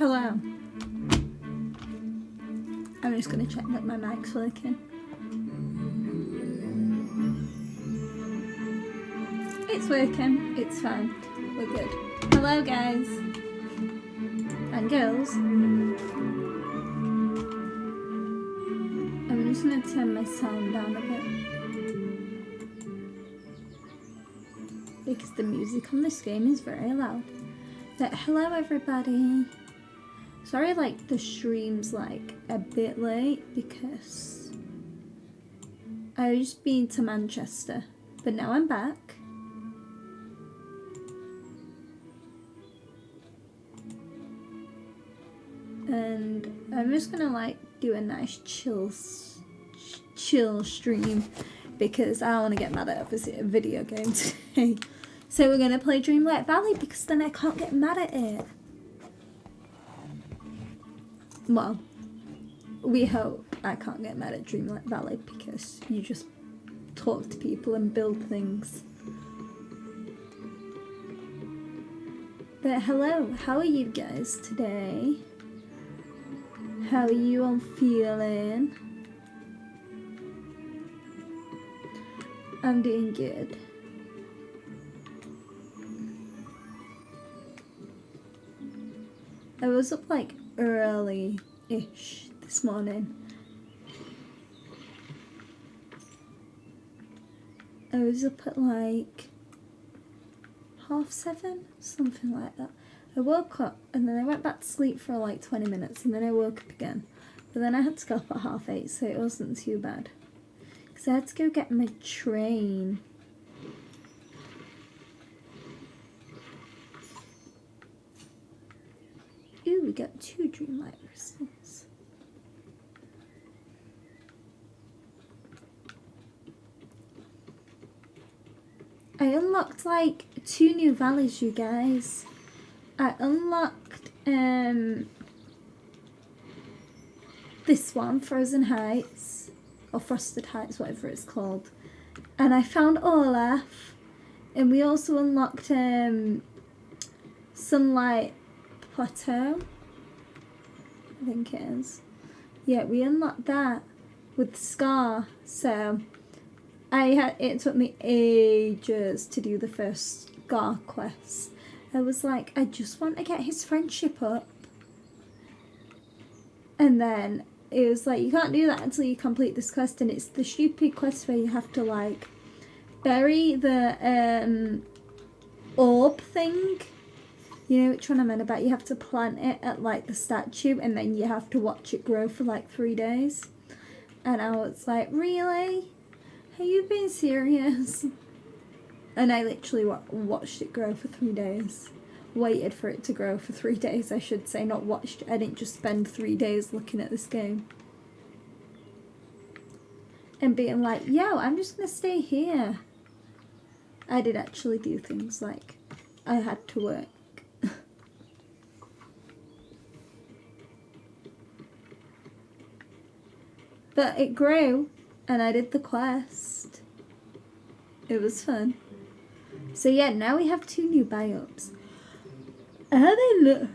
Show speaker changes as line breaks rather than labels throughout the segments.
Hello. I'm just going to check that my mic's working. It's working. It's fine. We're good. Hello, guys. And girls. I'm just going to turn my sound down a bit. Because the music on this game is very loud. But hello, everybody. Sorry, like, the stream's, like, a bit late because I was just been to Manchester. But now I'm back. And I'm just gonna, like, do a nice chill stream because I want to get mad at a video game today. So we're gonna play Dreamlight Valley because then I can't get mad at it. Well, we hope I can't get mad at Dreamlight Valley because you just talk to people and build things. But hello, how are you guys today? How are you all feeling? I'm doing good. I was up like early-ish this morning. I was up at like 7:30, something like that. I woke up and then I went back to sleep for like 20 minutes and then I woke up again. But then I had to go up at 8:30, so it wasn't too bad. Because I had to go get my train. Ooh, we got 2 Dreamlight crystals. I unlocked like 2 new valleys, you guys. I unlocked this one, Frozen Heights, or Frosted Heights, whatever it's called. And I found Olaf, and we also unlocked Sunlight Plateau, I think it is. Yeah, we unlocked that with Scar, so it took me ages to do the first Scar quest. I was like, I just want to get his friendship up. And then it was like, you can't do that until you complete this quest, and it's the stupid quest where you have to like bury the orb thing. You know which one I'm on about? You have to plant it at like the statue and then you have to watch it grow for like 3 days. And I was like, really? Are you being serious? And I literally watched it grow for 3 days. Waited for it to grow for 3 days, I should say, not watched it. I didn't just spend 3 days looking at this game. And being like, yo, I'm just gonna stay here. I did actually do things like I had to work. But it grew, and I did the quest. It was fun. So yeah, now we have 2 new biomes. How they look?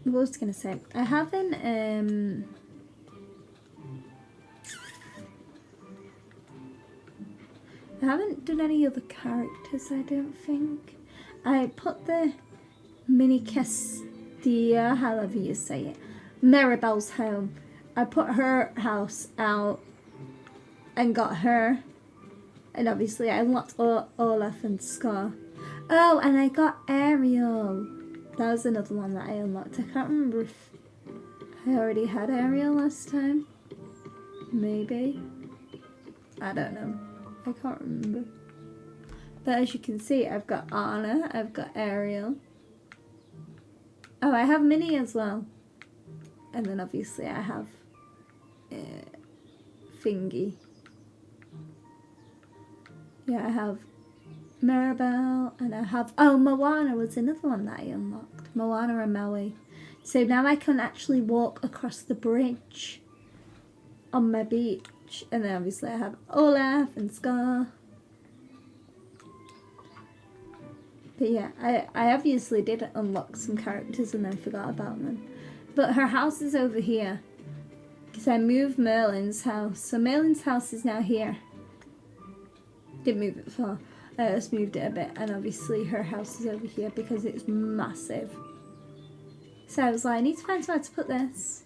What was I gonna say? I haven't done any other characters, I don't think. I put the mini Castilla, however you say it, Maribel's home. I put her house out and got her. And obviously I unlocked Olaf and Scar. Oh, and I got Ariel. That was another one that I unlocked. I can't remember if I already had Ariel last time. Maybe. I don't know. I can't remember. But as you can see, I've got Anna, I've got Ariel. Oh, I have Minnie as well. And then obviously I have Fingy. Yeah, I have Maribel, and I have... Oh, Moana was another one that I unlocked. Moana and Maui. So now I can actually walk across the bridge on my beach. And then obviously I have Olaf and Scar. But yeah, I obviously did unlock some characters and then forgot about them. But her house is over here. Because I moved Merlin's house. So Merlin's house is now here. Didn't move it far. I just moved it a bit. And obviously her house is over here because it's massive. So I was like, I need to find somewhere to put this.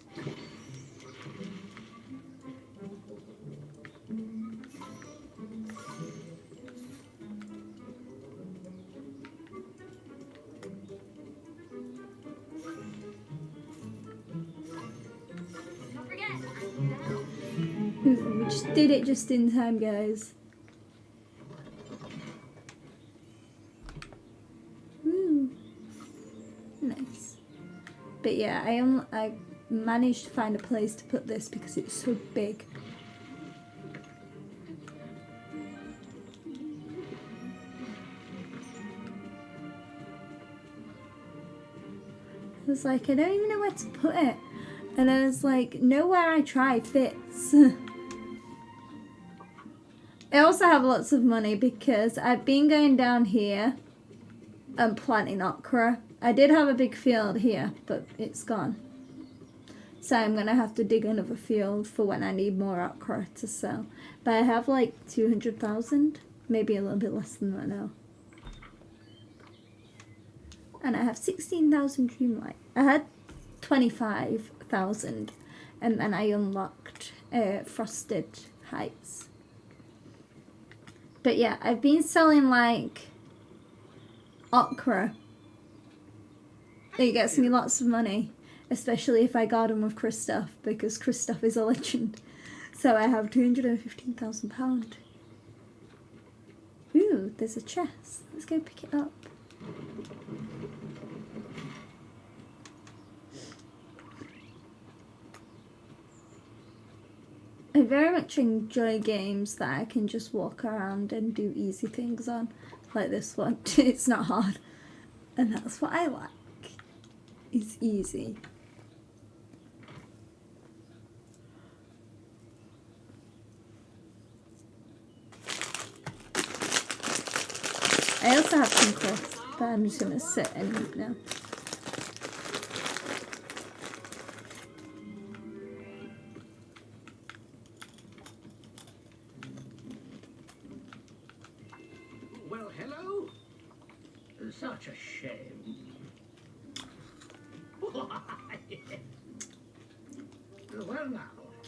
We just did it just in time, guys. Woo. Nice. But yeah, I managed to find a place to put this because it's so big. I was like, I don't even know where to put it. And I was like, nowhere I try fits. I also have lots of money because I've been going down here and planting okra. I did have a big field here, but it's gone. So I'm going to have to dig another field for when I need more okra to sell. But I have like 200,000, maybe a little bit less than that now. And I have 16,000 dreamlight. I had 25,000 and then I unlocked Frosted Heights. But yeah, I've been selling like okra. It gets me lots of money, especially if I garden with Kristoff, because Kristoff is a legend. So I have £215,000. Ooh, there's a chest. Let's go pick it up. I very much enjoy games that I can just walk around and do easy things on, like this one. It's not hard, and that's what I like. It's easy. I also have some quests, but I'm just gonna sit and eat now.
Well, hello. Such a shame. Well, now,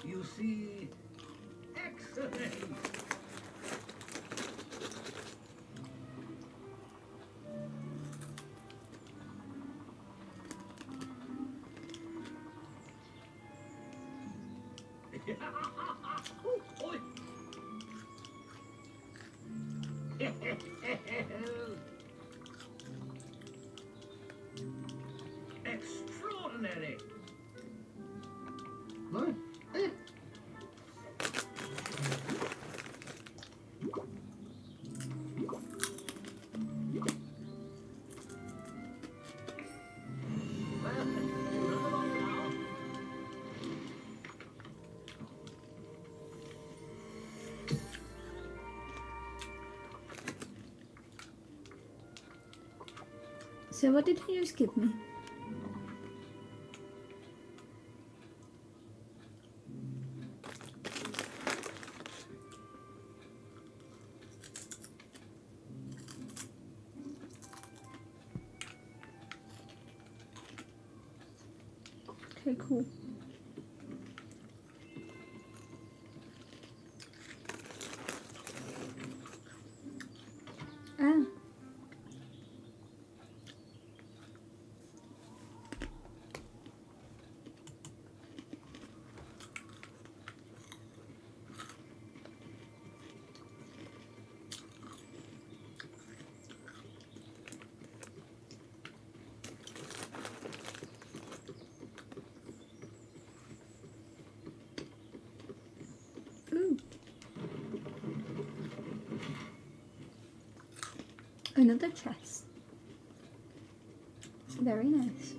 you see, excellent. Extraordinary. Huh?
So what did he just give me? Okay, cool. Ah. Ooh. Another chest. Very nice.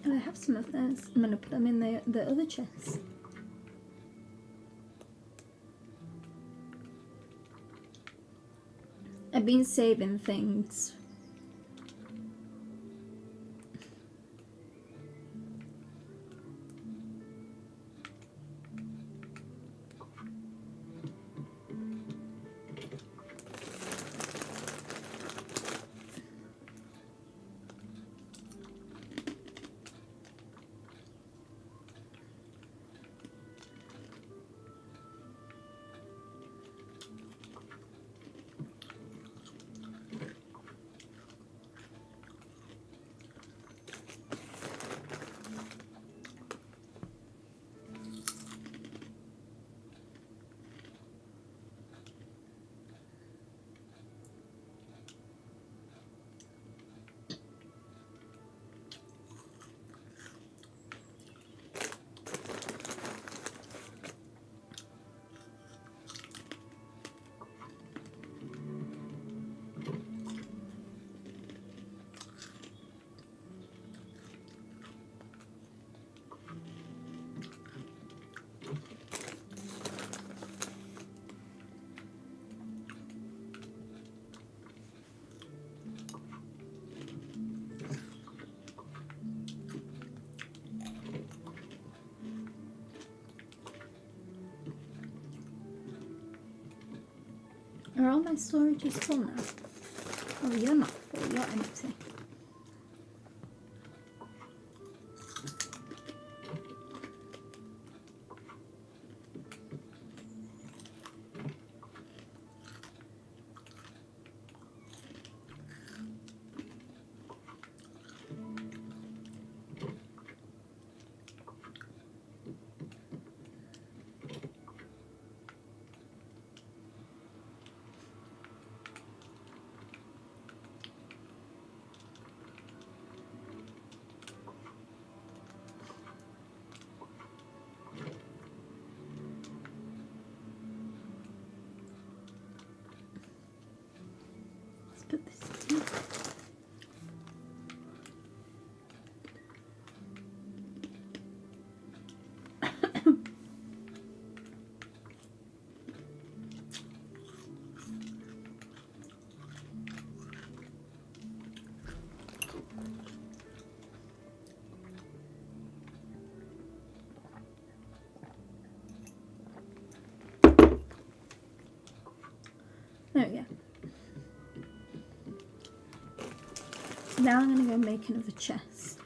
I have some of those. I'm going to put them in the other chest. I've been saving things. Are all my storages full now? Oh, you're not full, you're empty. Put this in. There we go. Now I'm going to go make another chest.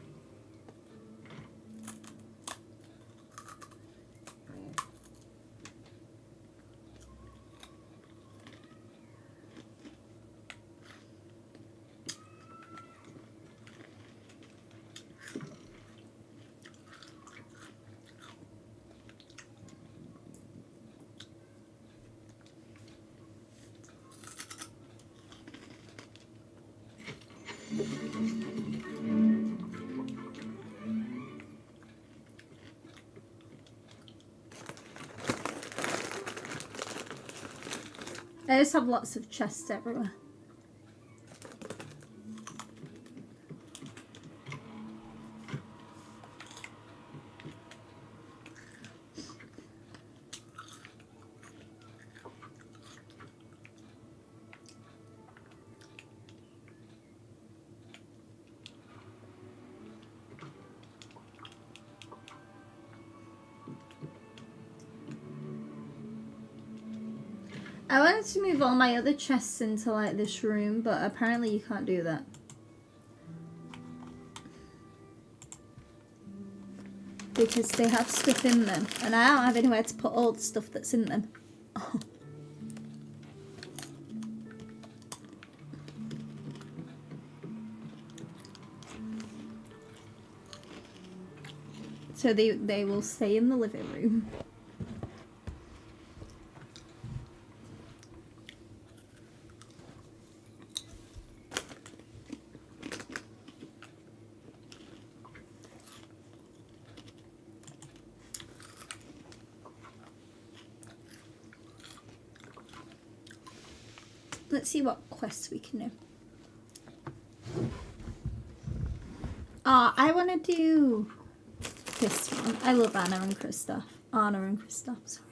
I just have lots of chests everywhere. I wanted to move all my other chests into like this room, but apparently you can't do that. Because they have stuff in them, and I don't have anywhere to put all the stuff that's in them. Oh. So they will stay in the living room. Let's see what quests we can do. Oh, I want to do this one. I love Anna and Kristoff. Anna and Kristoff, sorry.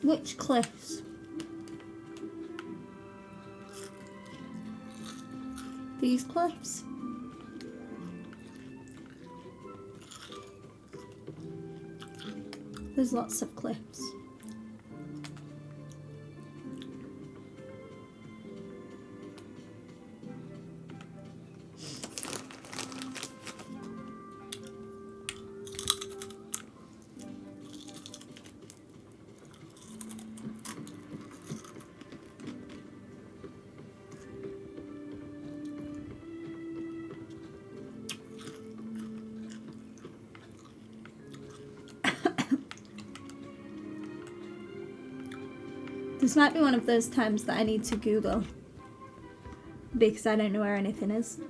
Which cliffs? These cliffs? There's lots of cliffs. This might be one of those times that I need to Google because I don't know where anything is.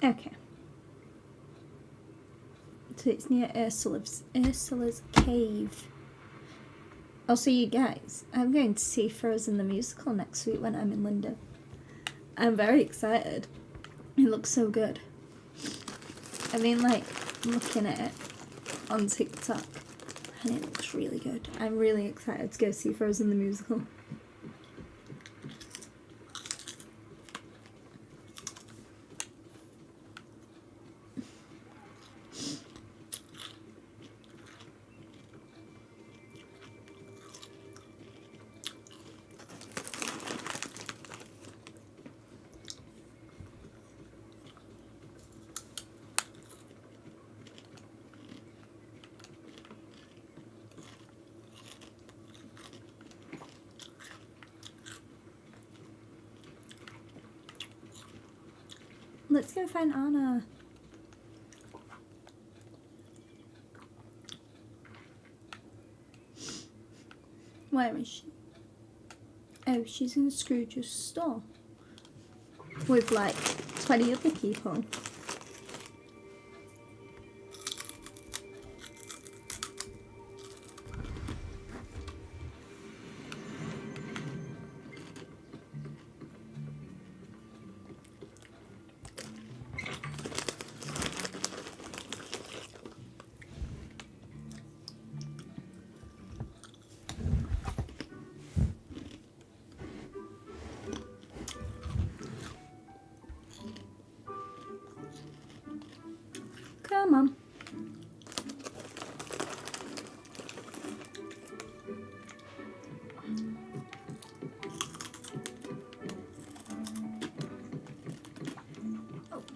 Okay. So it's near Ursula's cave. Also, you guys, I'm going to see Frozen the musical next week when I'm in London. I'm very excited. It looks so good. I mean, like, looking at it on TikTok, and it looks really good. I'm really excited to go see Frozen the musical. Let's go find Anna. Where is she? Oh, she's in Scrooge's store. With like 20 other people. Come on.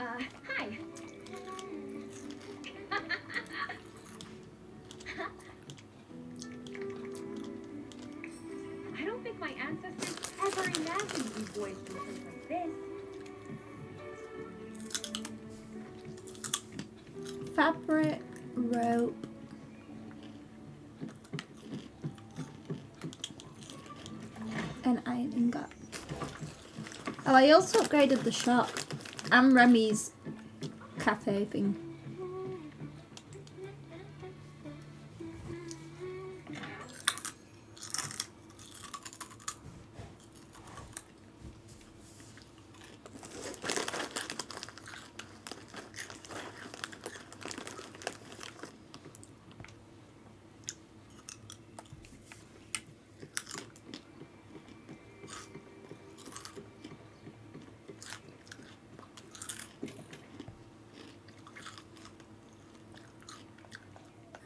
Oh, hi. I don't think my ancestors ever imagined you boys would look like this.
Fabric, rope. And ironing got. Oh, I also upgraded the shop and Remy's cafe thing.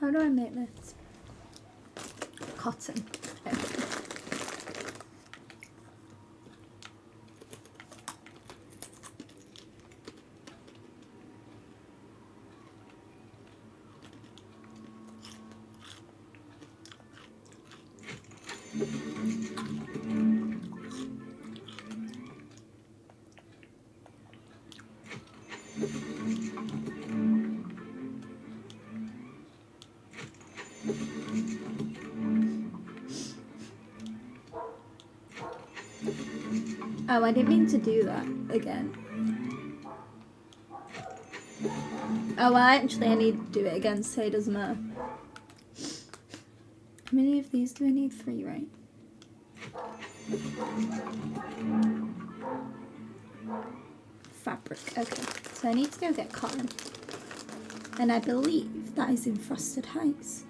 How do I make this? Cotton. Oh, I didn't mean to do that again. Oh, well, actually, I need to do it again, so it doesn't matter. How many of these do I need? 3, right? Fabric. Okay, so I need to go get cotton. And I believe that is in Frosted Heights.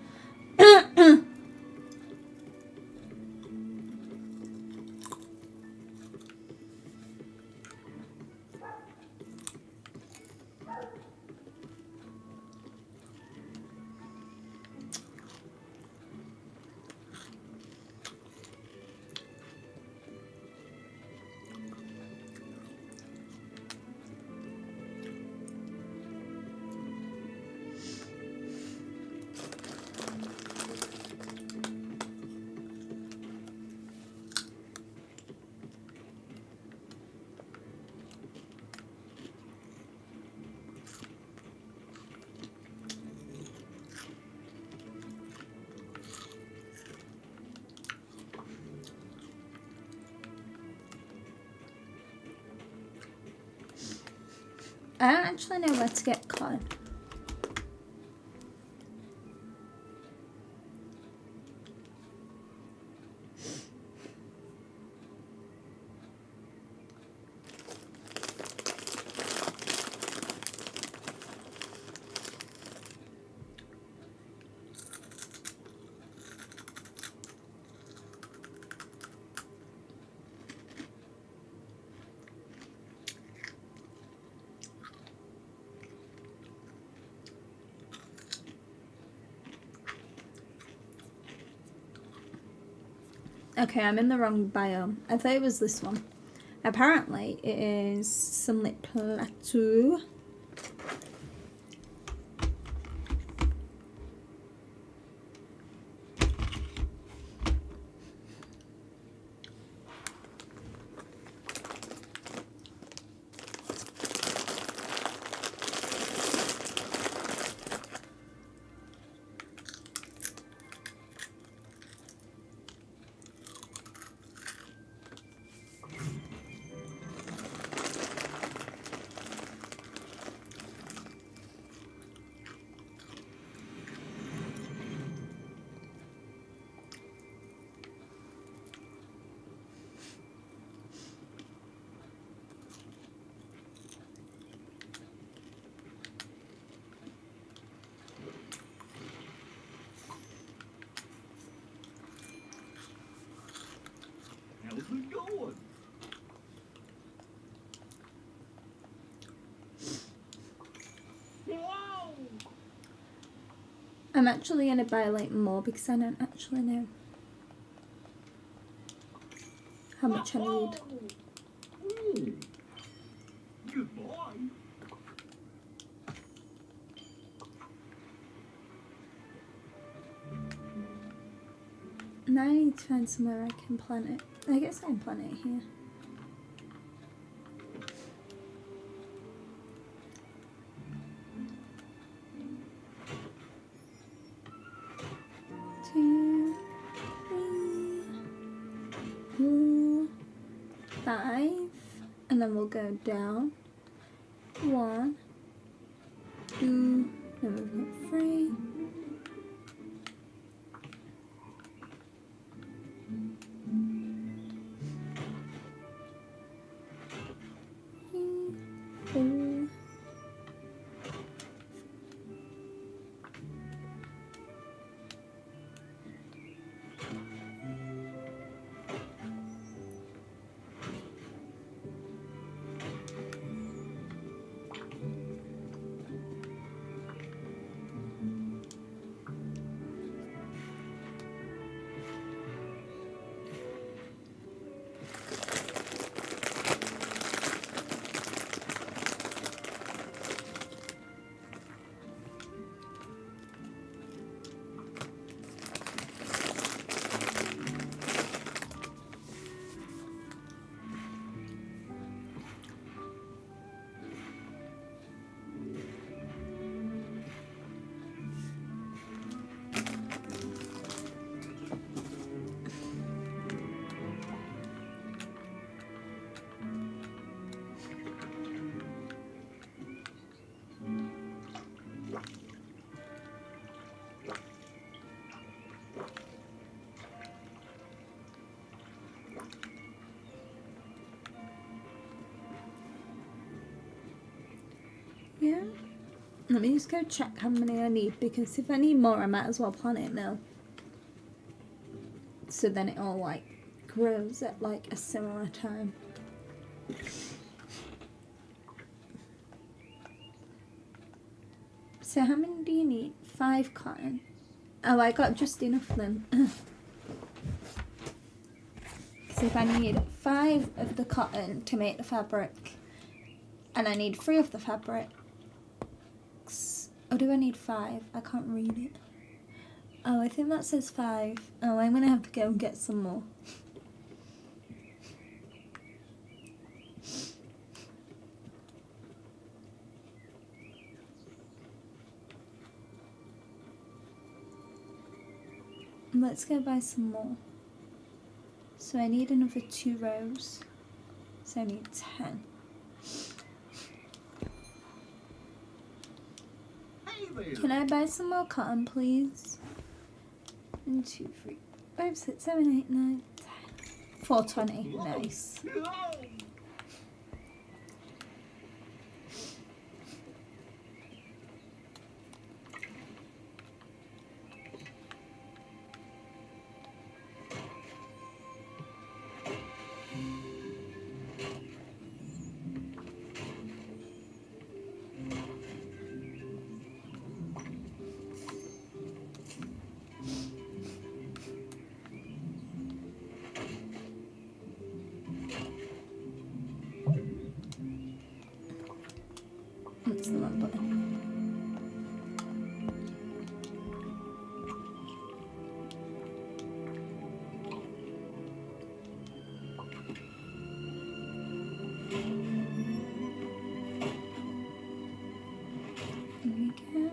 I don't actually know where to get cotton. Okay, I'm in the wrong biome. I thought it was this one. Apparently, it is Sunlit Plateau.
How's it going? Whoa!
I'm actually going to buy like more because I don't actually know how much I need.
Good boy.
Now I need to find somewhere I can plant it. I guess I can plant it here. Two, 3, 4, 5, and then we'll go down. 1, 2, then we've got 3. Let me just go check how many I need, because if I need more I might as well plan it now. So then it all like grows at like a similar time. So how many do you need? 5 cotton. Oh, I got just enough then. So if I need 5 of the cotton to make the fabric, and I need 3 of the fabrics, or do I need 5? I can't read it. Oh, I think that says 5. Oh, I'm gonna have to go and get some more. Let's go buy some more. So I need another 2 rows. So I need 10.
Hey there.
Can I buy some more cotton, please? 1, 2, 3, 5, 6, 7, 8, 9, 10. 420. Nice.
Oh.
That's the wrong button. There we go.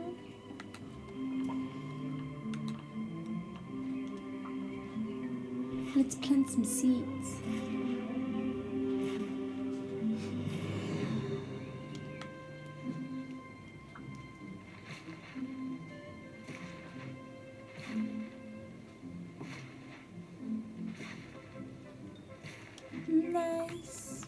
Let's plant some seeds. Nice.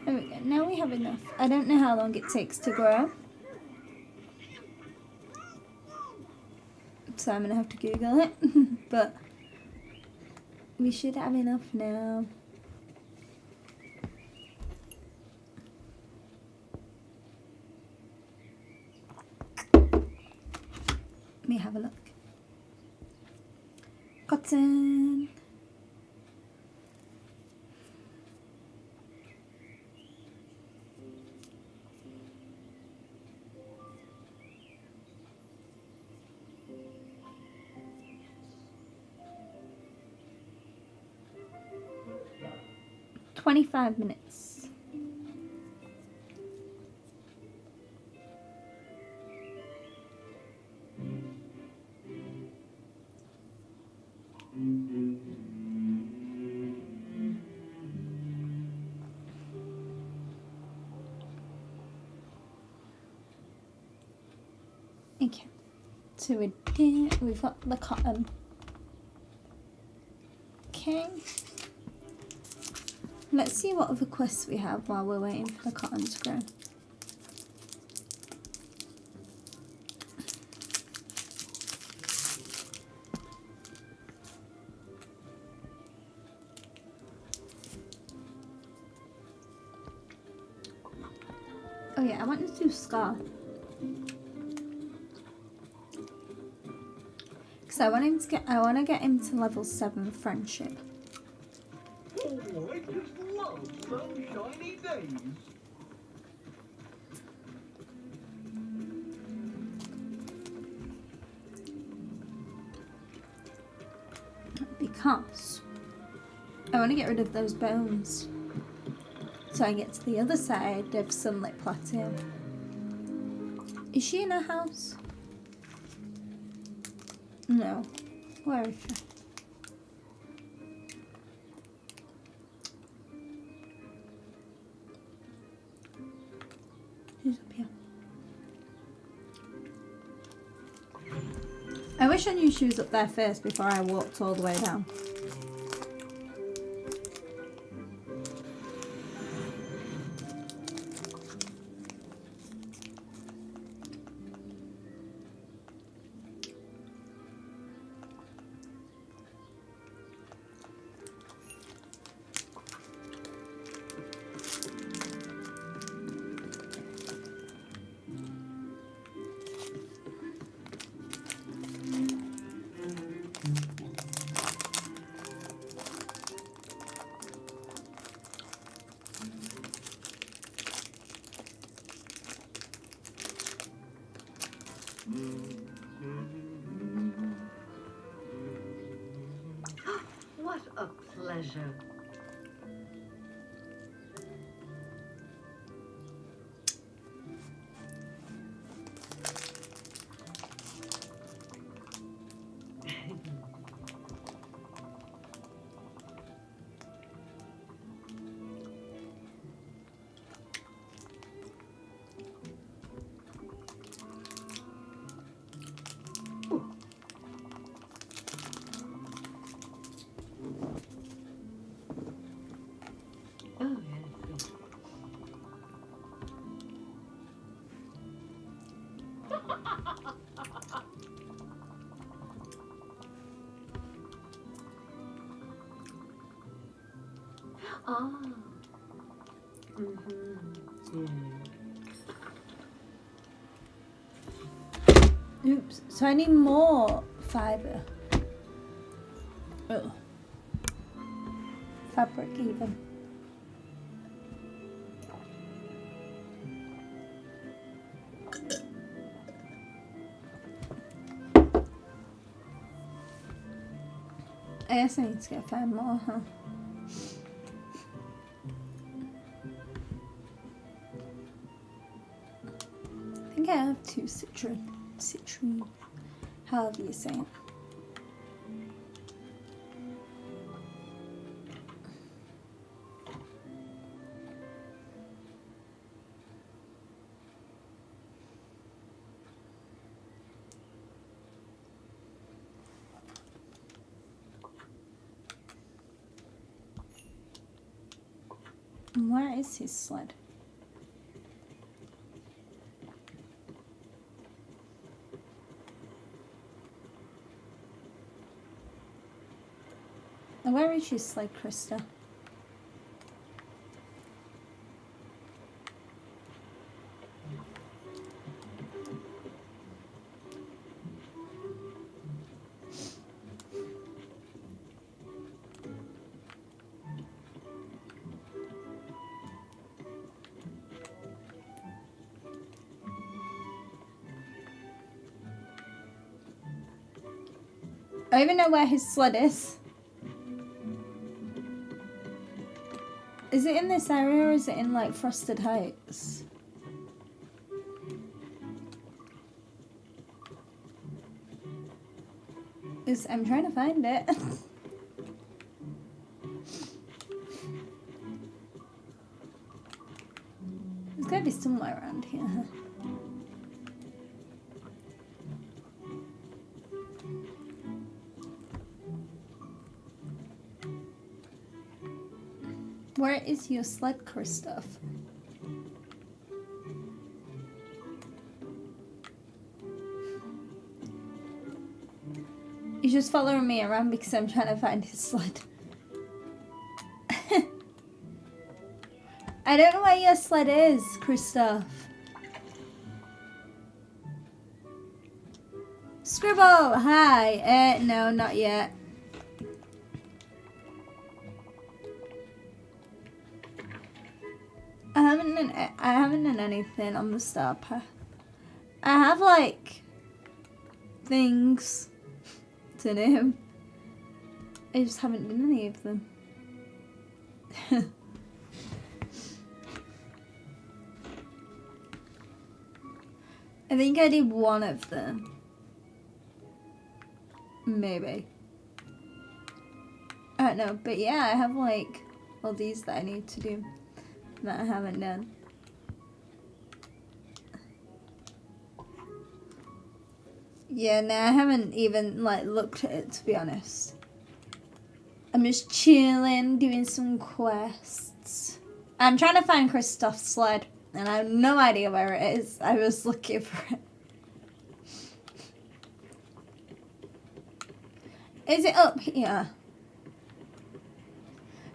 There we go. Now we have enough. I don't know how long it takes to grow, so I'm gonna have to Google it. But we should have enough now. Let me have a look. Cotton. "25 minutes. Okay, so we've got the cotton. Okay, let's see what other quests we have while we're waiting for the cotton to grow. Oh yeah, I want to do Scar. Because I want to get him to level 7 friendship.
Oh, I just love sunshiny days.
Because I want to get rid of those bones so I get to the other side of Sunlit Plateau. Is she in her house? No. Where is she? She's up here. I wish I knew she was up there first before I walked all the way down.
What a pleasure. Oh, yes. Ah.
Oops. So I need more fibre. Oh. Fabric even. I guess I need to go find more, huh? I think I have 2 citrine, however you say it. Where is his sled? And where is your sled, Krista? I don't even know where his sled is. Is it in this area or is it in like Frosted Heights? I'm trying to find it. It's gotta be somewhere around here. Where is your sled, Christoph? He's just following me around because I'm trying to find his sled. I don't know where your sled is, Christoph. Scribble, hi. No, not yet. I haven't done anything on the star path. I have like things to do. I just haven't done any of them. I think I did one of them. Maybe. I don't know, but yeah, I have like all these that I need to do that I haven't done. Yeah, no, I haven't even like looked at it, to be honest. I'm just chilling, doing some quests. I'm trying to find Kristoff's sled, and I have no idea where it is. I was looking for it. Is it up here?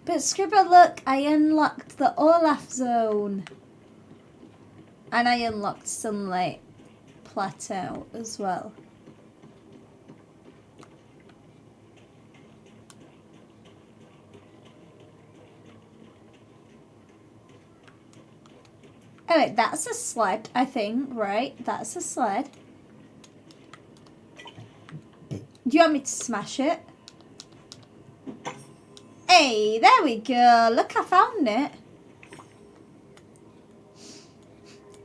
But Scribble, look, I unlocked the Olaf zone. And I unlocked Sunlight Plateau as well. Oh wait, that's a sled, I think, right? That's a sled. Do you want me to smash it? Hey, there we go. Look, I found it.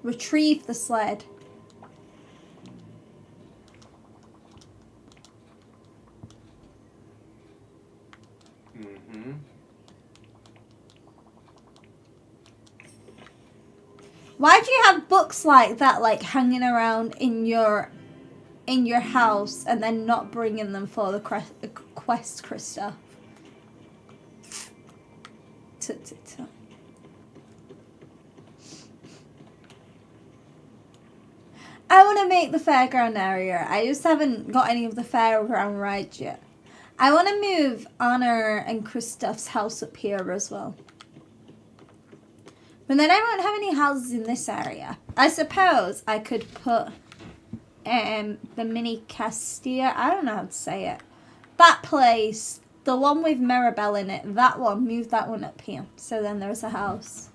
Retrieve the sled.
Mm-hmm.
Why do you have books like that, like hanging around in your house, and then not bringing them for the quest, Krista? I want to make the fairground area. I just haven't got any of the fairground rides yet. I want to move Anna and Kristoff's house up here as well. But then I won't have any houses in this area. I suppose I could put the mini Castilla. I don't know how to say it. That place, the one with Maribel in it, that one, move that one up here. So then there's a house.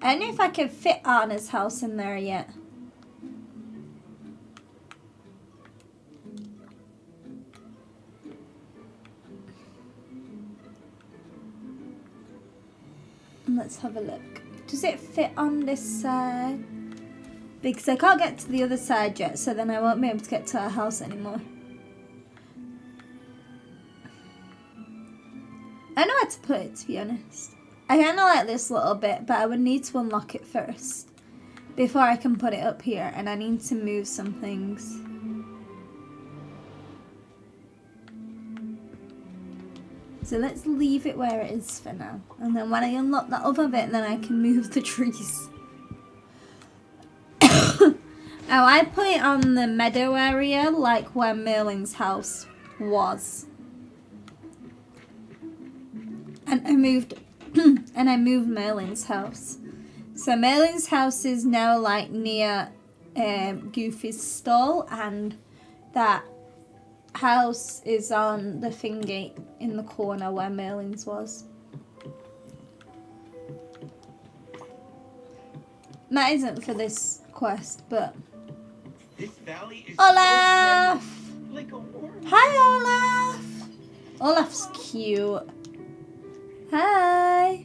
I don't know if I can fit Anna's house in there yet. Let's have a look. Does it fit on this side? Because I can't get to the other side yet, so then I won't be able to get to our house anymore. I know where to put it, to be honest. I kind of like this little bit, but I would need to unlock it first before I can put it up here, and I need to move some things. So let's leave it where it is for now. And then when I unlock that other bit, then I can move the trees. Oh, I put it on the meadow area, like where Merlin's house was. And I moved Merlin's house. So Merlin's house is now like near Goofy's stall, and that house is on the thingy in the corner where Merlin's was. That isn't for this quest, but
This valley is
Olaf!
so like a worm.
Hi, Olaf! Olaf's cute. Hi!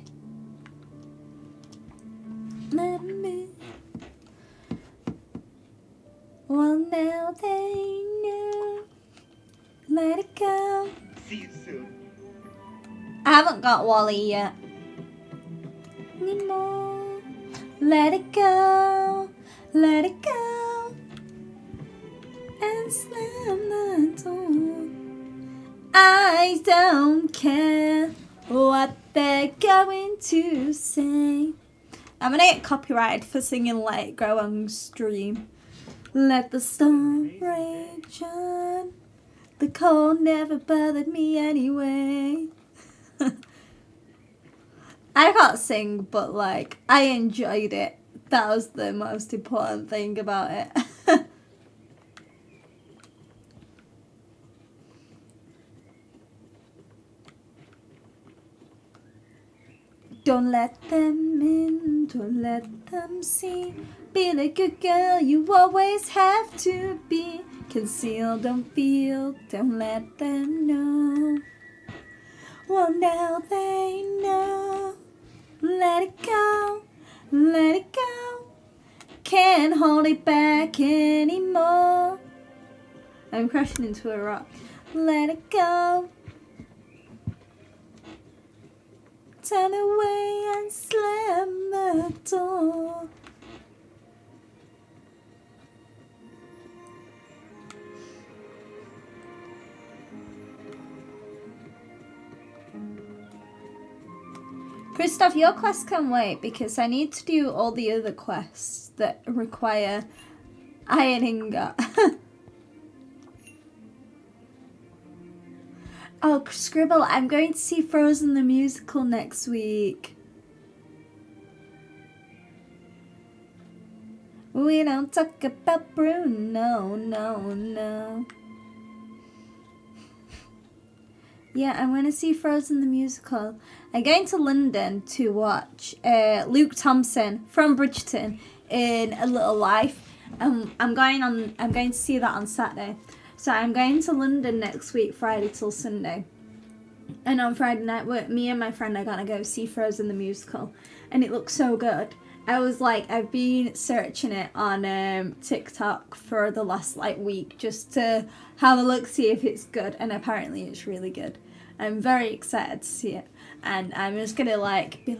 Mommy. Well, now they know. Let it go.
See you soon.
I haven't got Wally yet. Anymore. Let it go. Let it go. And slam the door. I don't care what they're going to say. I'm gonna get copyrighted for singing Let It Go on stream. Let the storm rage on. The cold never bothered me anyway. I can't sing, but like, I enjoyed it. That was the most important thing about it. Don't let them in, don't let them see. Be like a girl, you always have to be. Conceal, don't feel, don't let them know. Well, now they know. Let it go, let it go. Can't hold it back anymore. I'm crashing into a rock. Let it go. turn away and slam the door. Christoph, your quest can wait because I need to do all the other quests that require iron ingot. Oh, Scribble, I'm going to see Frozen the musical next week. We don't talk about Bruno, no. Yeah, I'm going to see Frozen the musical. I'm going to London to watch Luke Thompson from Bridgerton in A Little Life. I'm going to see that on Saturday. So I'm going to London next week, Friday till Sunday. And on Friday night, me and my friend are going to go see Frozen the musical. And it looks so good. I was like, I've been searching it on TikTok for the last week just to have a look, see if it's good. And apparently it's really good. I'm very excited to see it. And I'm just going to be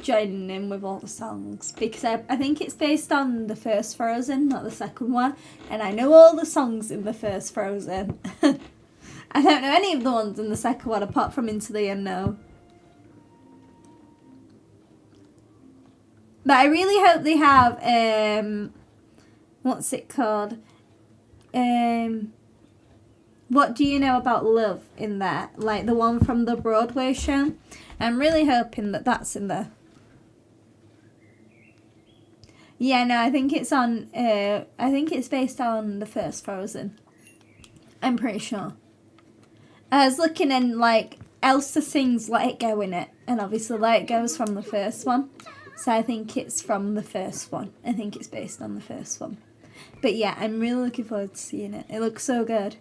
joining in with all the songs. Because I think it's based on the first Frozen, not the second one. And I know all the songs in the first Frozen. I don't know any of the ones in the second one apart from Into the Unknown. But I really hope they have, what's it called? What Do You Know About Love in there? Like the one from the Broadway show. I'm really hoping that that's in there. Yeah, no, I think it's on, I think it's based on the first Frozen. I'm pretty sure. I was looking and Elsa sings Let It Go in it. And obviously Let It Go is from the first one. So I think it's from the first one. I think it's based on the first one. But yeah, I'm really looking forward to seeing it. It looks so good.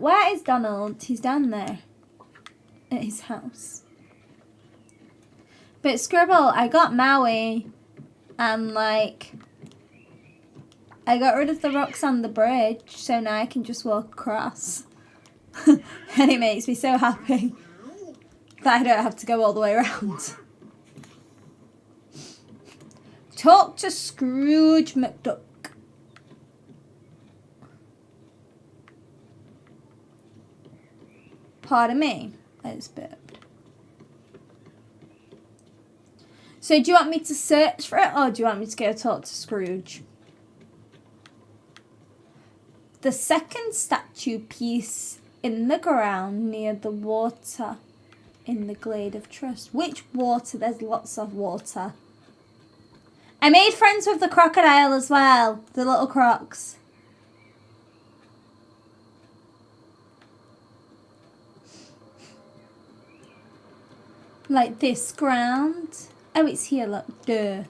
Where is Donald? He's down there. At his house. But Scribble, I got Maui. And I got rid of the rocks on the bridge. So now I can just walk across. And it makes me so happy. That I don't have to go all the way around. Talk to Scrooge McDuck. Pardon me. I just burped. So do you want me to search for it or do you want me to go talk to Scrooge? The second statue piece in the ground near the water. In the Glade of Trust. Which water? There's lots of water. I made friends with the crocodile as well. The little crocs. Like this ground. Oh, it's here, look. Duh.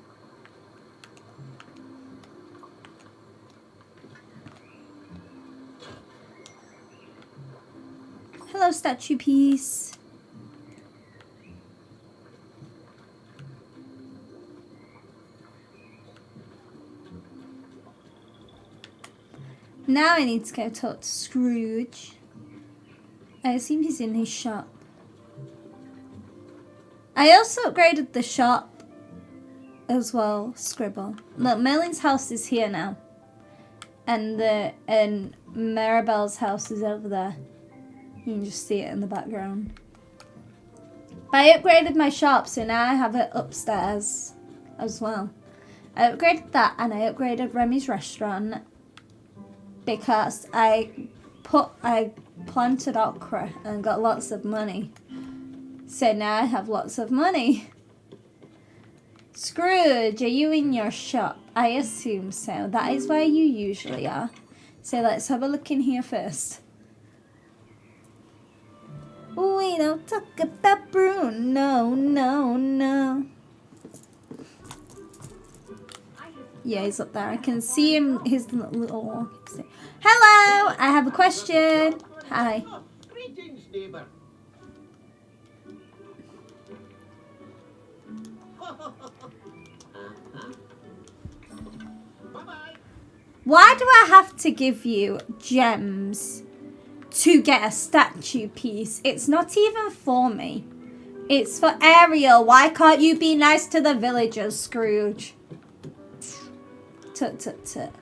Hello, statue piece. Now I need to go talk to Scrooge. I assume he's in his shop. I also upgraded the shop as well, Scribble. Look, Merlin's house is here now. And Maribel's house is over there. You can just see it in the background. But I upgraded my shop, so now I have it upstairs as well. I upgraded that and I upgraded Remy's restaurant. Because I planted okra and got lots of money. So now I have lots of money. Scrooge, are you in your shop? I assume so. That is where you usually are. So let's have a look in here first. We don't talk about Bruno, no. Yeah, he's up there. I can see him, his little walking stick. Hello, I have a question. Hi.
Greetings, neighbor. Bye-bye.
Why do I have to give you gems to get a statue piece. It's not even for me. It's for Ariel. Why can't you be nice to the villagers, Scrooge? Tut tut tut.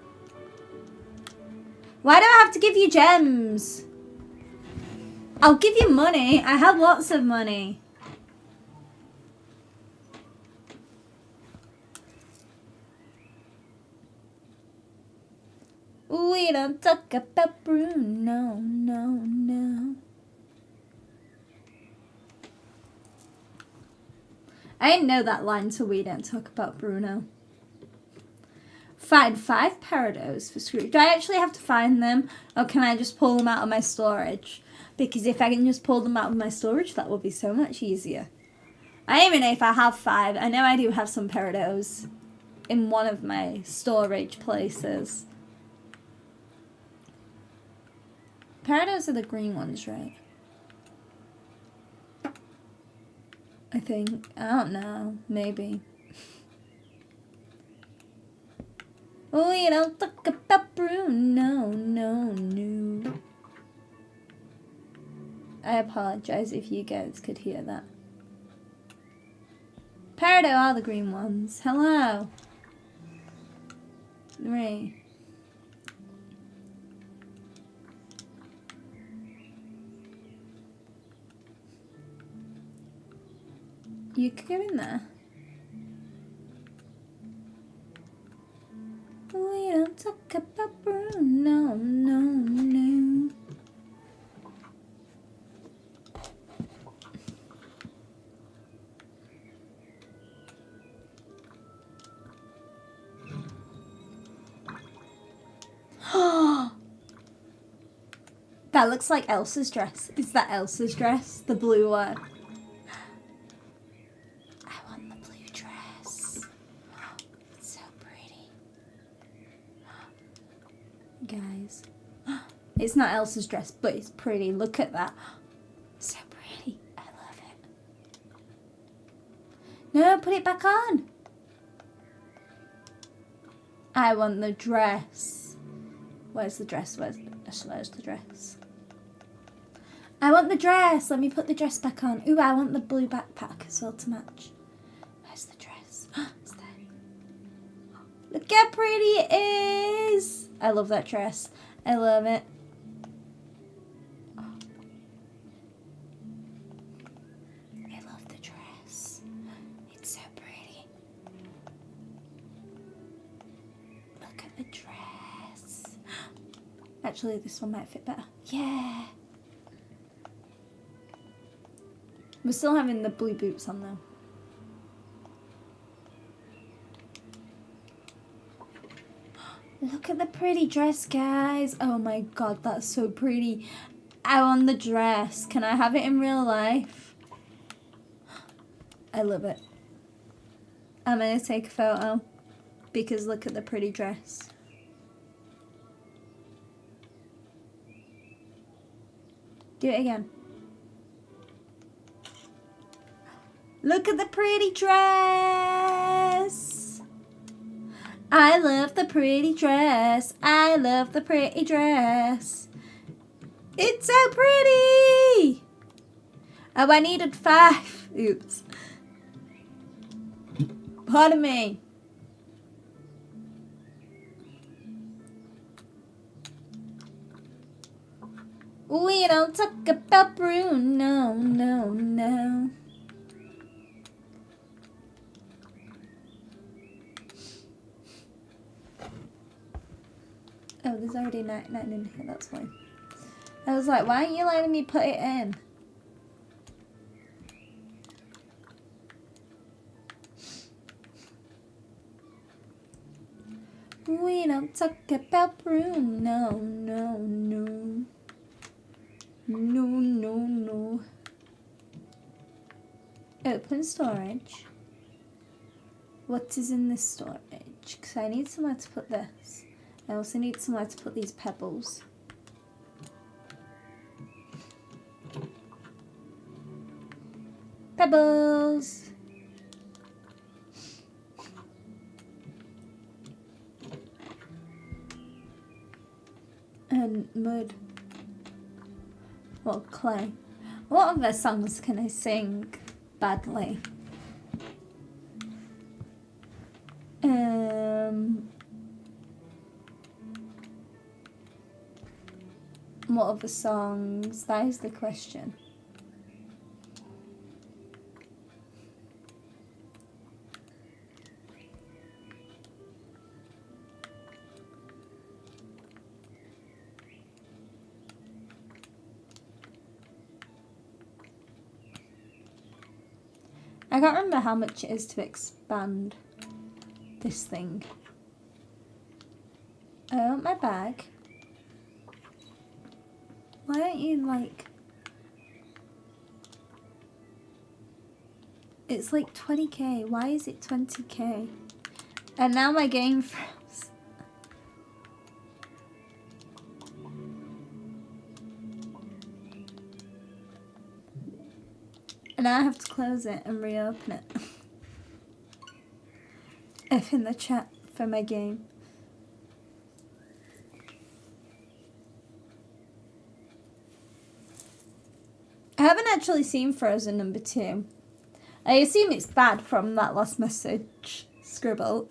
Why do I have to give you gems? I'll give you money. I have lots of money. We don't talk about Bruno, no. I didn't know that line, so we don't talk about Bruno. Find 5 peridot for Scrooge. Do I actually have to find them, or can I just pull them out of my storage? Because if I can just pull them out of my storage, that would be so much easier. I don't even know if I have 5. I know I do have some peridots in one of my storage places. Peridots are the green ones, right? I think. I don't know. Maybe. We don't talk about Bruno, no. I apologize if you guys could hear that. Peridot are the green ones. Hello. Ray. You could go in there. We don't talk about Bruno, no. That looks like Elsa's dress. Is that Elsa's dress? The blue one. I want the blue dress. It's so pretty. Guys. It's not Elsa's dress, but it's pretty. Look at that. So pretty. I love it. No, put it back on. I want the dress. Where's the dress? Where's the dress? I want the dress. Let me put the dress back on. Ooh, I want the blue backpack as well to match. Where's the dress? It's there. Look how pretty it is. I love that dress. I love it. I love the dress. It's so pretty. Look at the dress. Actually, this one might fit better. Yeah. We're still having the blue boots on though. Look at the pretty dress, guys. Oh my god, that's so pretty. I want the dress. Can I have it in real life? I love it. I'm going to take a photo because look at the pretty dress. Do it again. Look at the pretty dress. I love the pretty dress. I love the pretty dress. It's so pretty. Oh, I needed 5. Oops. Pardon me. We don't talk about Bruno, no. Oh, there's already 99 in here, that's fine. I was like, why aren't you letting me put it in? We don't talk about Bruno, no. No. Open storage. What is in this storage? Because I need somewhere to put this. I also need somewhere to put these pebbles. Pebbles! And mud. Well, Clay. What other songs can I sing badly? What other songs? That is the question. I can't remember how much it is to expand this thing. I want my bag. Why don't you like... It's like 20k. Why is it 20k? And now my game froze. And now I have to close it and reopen it. F in the chat for my game. I haven't actually seen Frozen number 2. I assume it's bad from that last message scribble.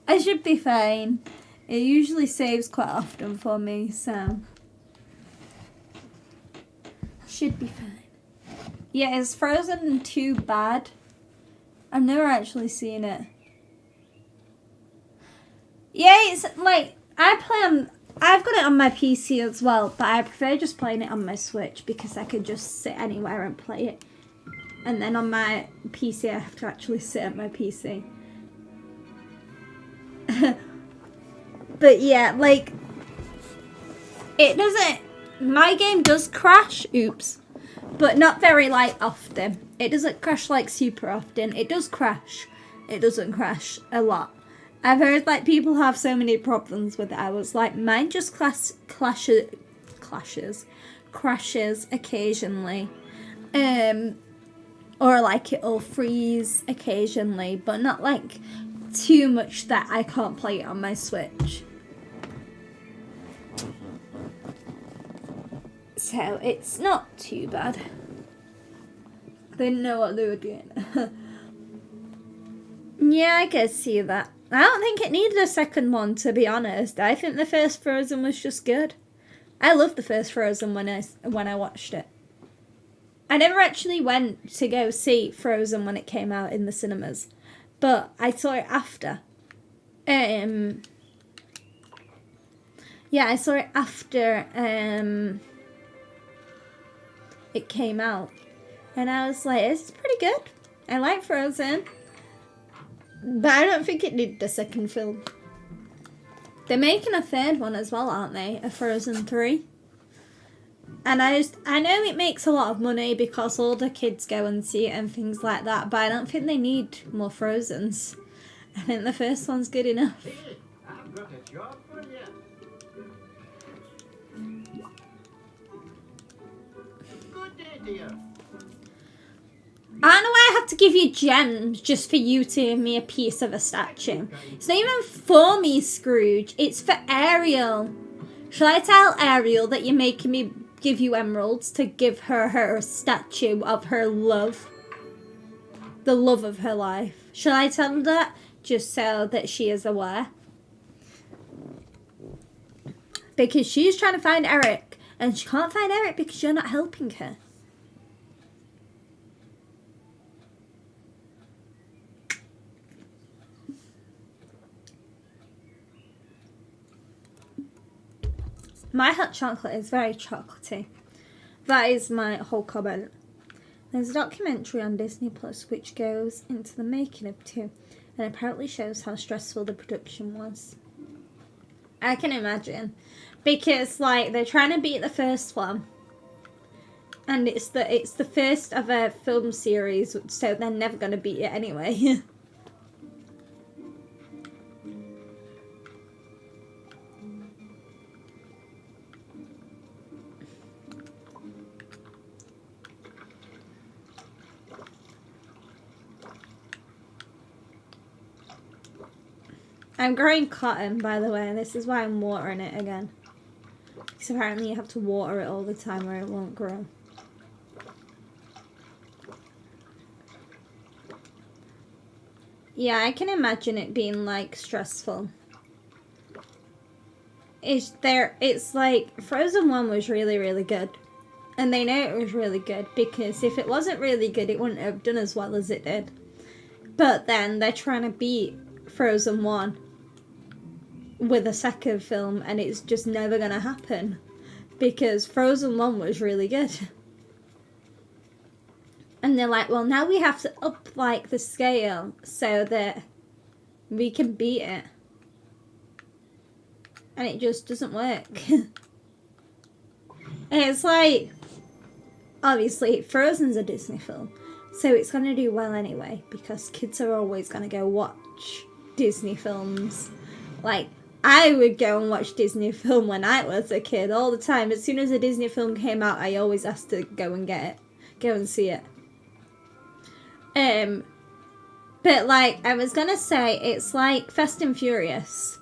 I should be fine. It usually saves quite often for me, so should be fine. Yeah, is Frozen 2 bad? I've never actually seen it. Yeah, it's like I've got it on my PC as well, but I prefer just playing it on my Switch because I can just sit anywhere and play it. And then on my PC, I have to actually sit at my PC. But yeah, like, it doesn't, my game does crash, oops, but not very, like, often. It doesn't crash, like, super often. It does crash. It doesn't crash a lot. I've heard, like, people have so many problems with it. I was like, mine just crashes occasionally. Or, like, it'll freeze occasionally, but not, like, too much that I can't play it on my Switch. So, it's not too bad. They didn't know what they were doing. Yeah, I can see that. I don't think it needed a second one, to be honest. I think the first Frozen was just good. I loved the first Frozen when I watched it. I never actually went to go see Frozen when it came out in the cinemas, but I saw it after. Yeah, I saw it after it came out, and I was like, it's pretty good. I like Frozen. But I don't think it needed a second film. They're making a third one as well, aren't they? A Frozen 3. And I know it makes a lot of money because all the kids go and see it and things like that, but I don't think they need more Frozens. I think the first one's good enough.
Hey, I've got a job for you. Good day, dear.
I don't know why I have to give you gems just for you to give me a piece of a statue. It's not even for me, Scrooge. It's for Ariel. Shall I tell Ariel that you're making me give you emeralds to give her statue of her love? The love of her life. Shall I tell her that? Just so that she is aware. Because she's trying to find Eric. And she can't find Eric because you're not helping her. My hot chocolate is very chocolatey. That is my whole comment. There's a documentary on Disney Plus which goes into the making of 2 and apparently shows how stressful the production was. I can imagine. Because, like, they're trying to beat the first one. And it's the first of a film series, so they're never going to beat it anyway. I'm growing cotton, by the way. This is why I'm watering it again. Because apparently you have to water it all the time or it won't grow. Yeah, I can imagine it being like stressful. It's like Frozen 1 was really, really good. And they know it was really good because if it wasn't really good, it wouldn't have done as well as it did. But then they're trying to beat Frozen 1 with a second film and it's just never going to happen because Frozen 1 was really good. And they're like, well, now we have to up like the scale so that we can beat it. And it just doesn't work. And it's like, obviously, Frozen's a Disney film, so it's going to do well anyway, because kids are always going to go watch Disney films. Like, I would go and watch Disney film when I was a kid all the time. As soon as a Disney film came out, I always asked to go and get it. Go and see it. But like, I was going to say, it's like Fast and Furious.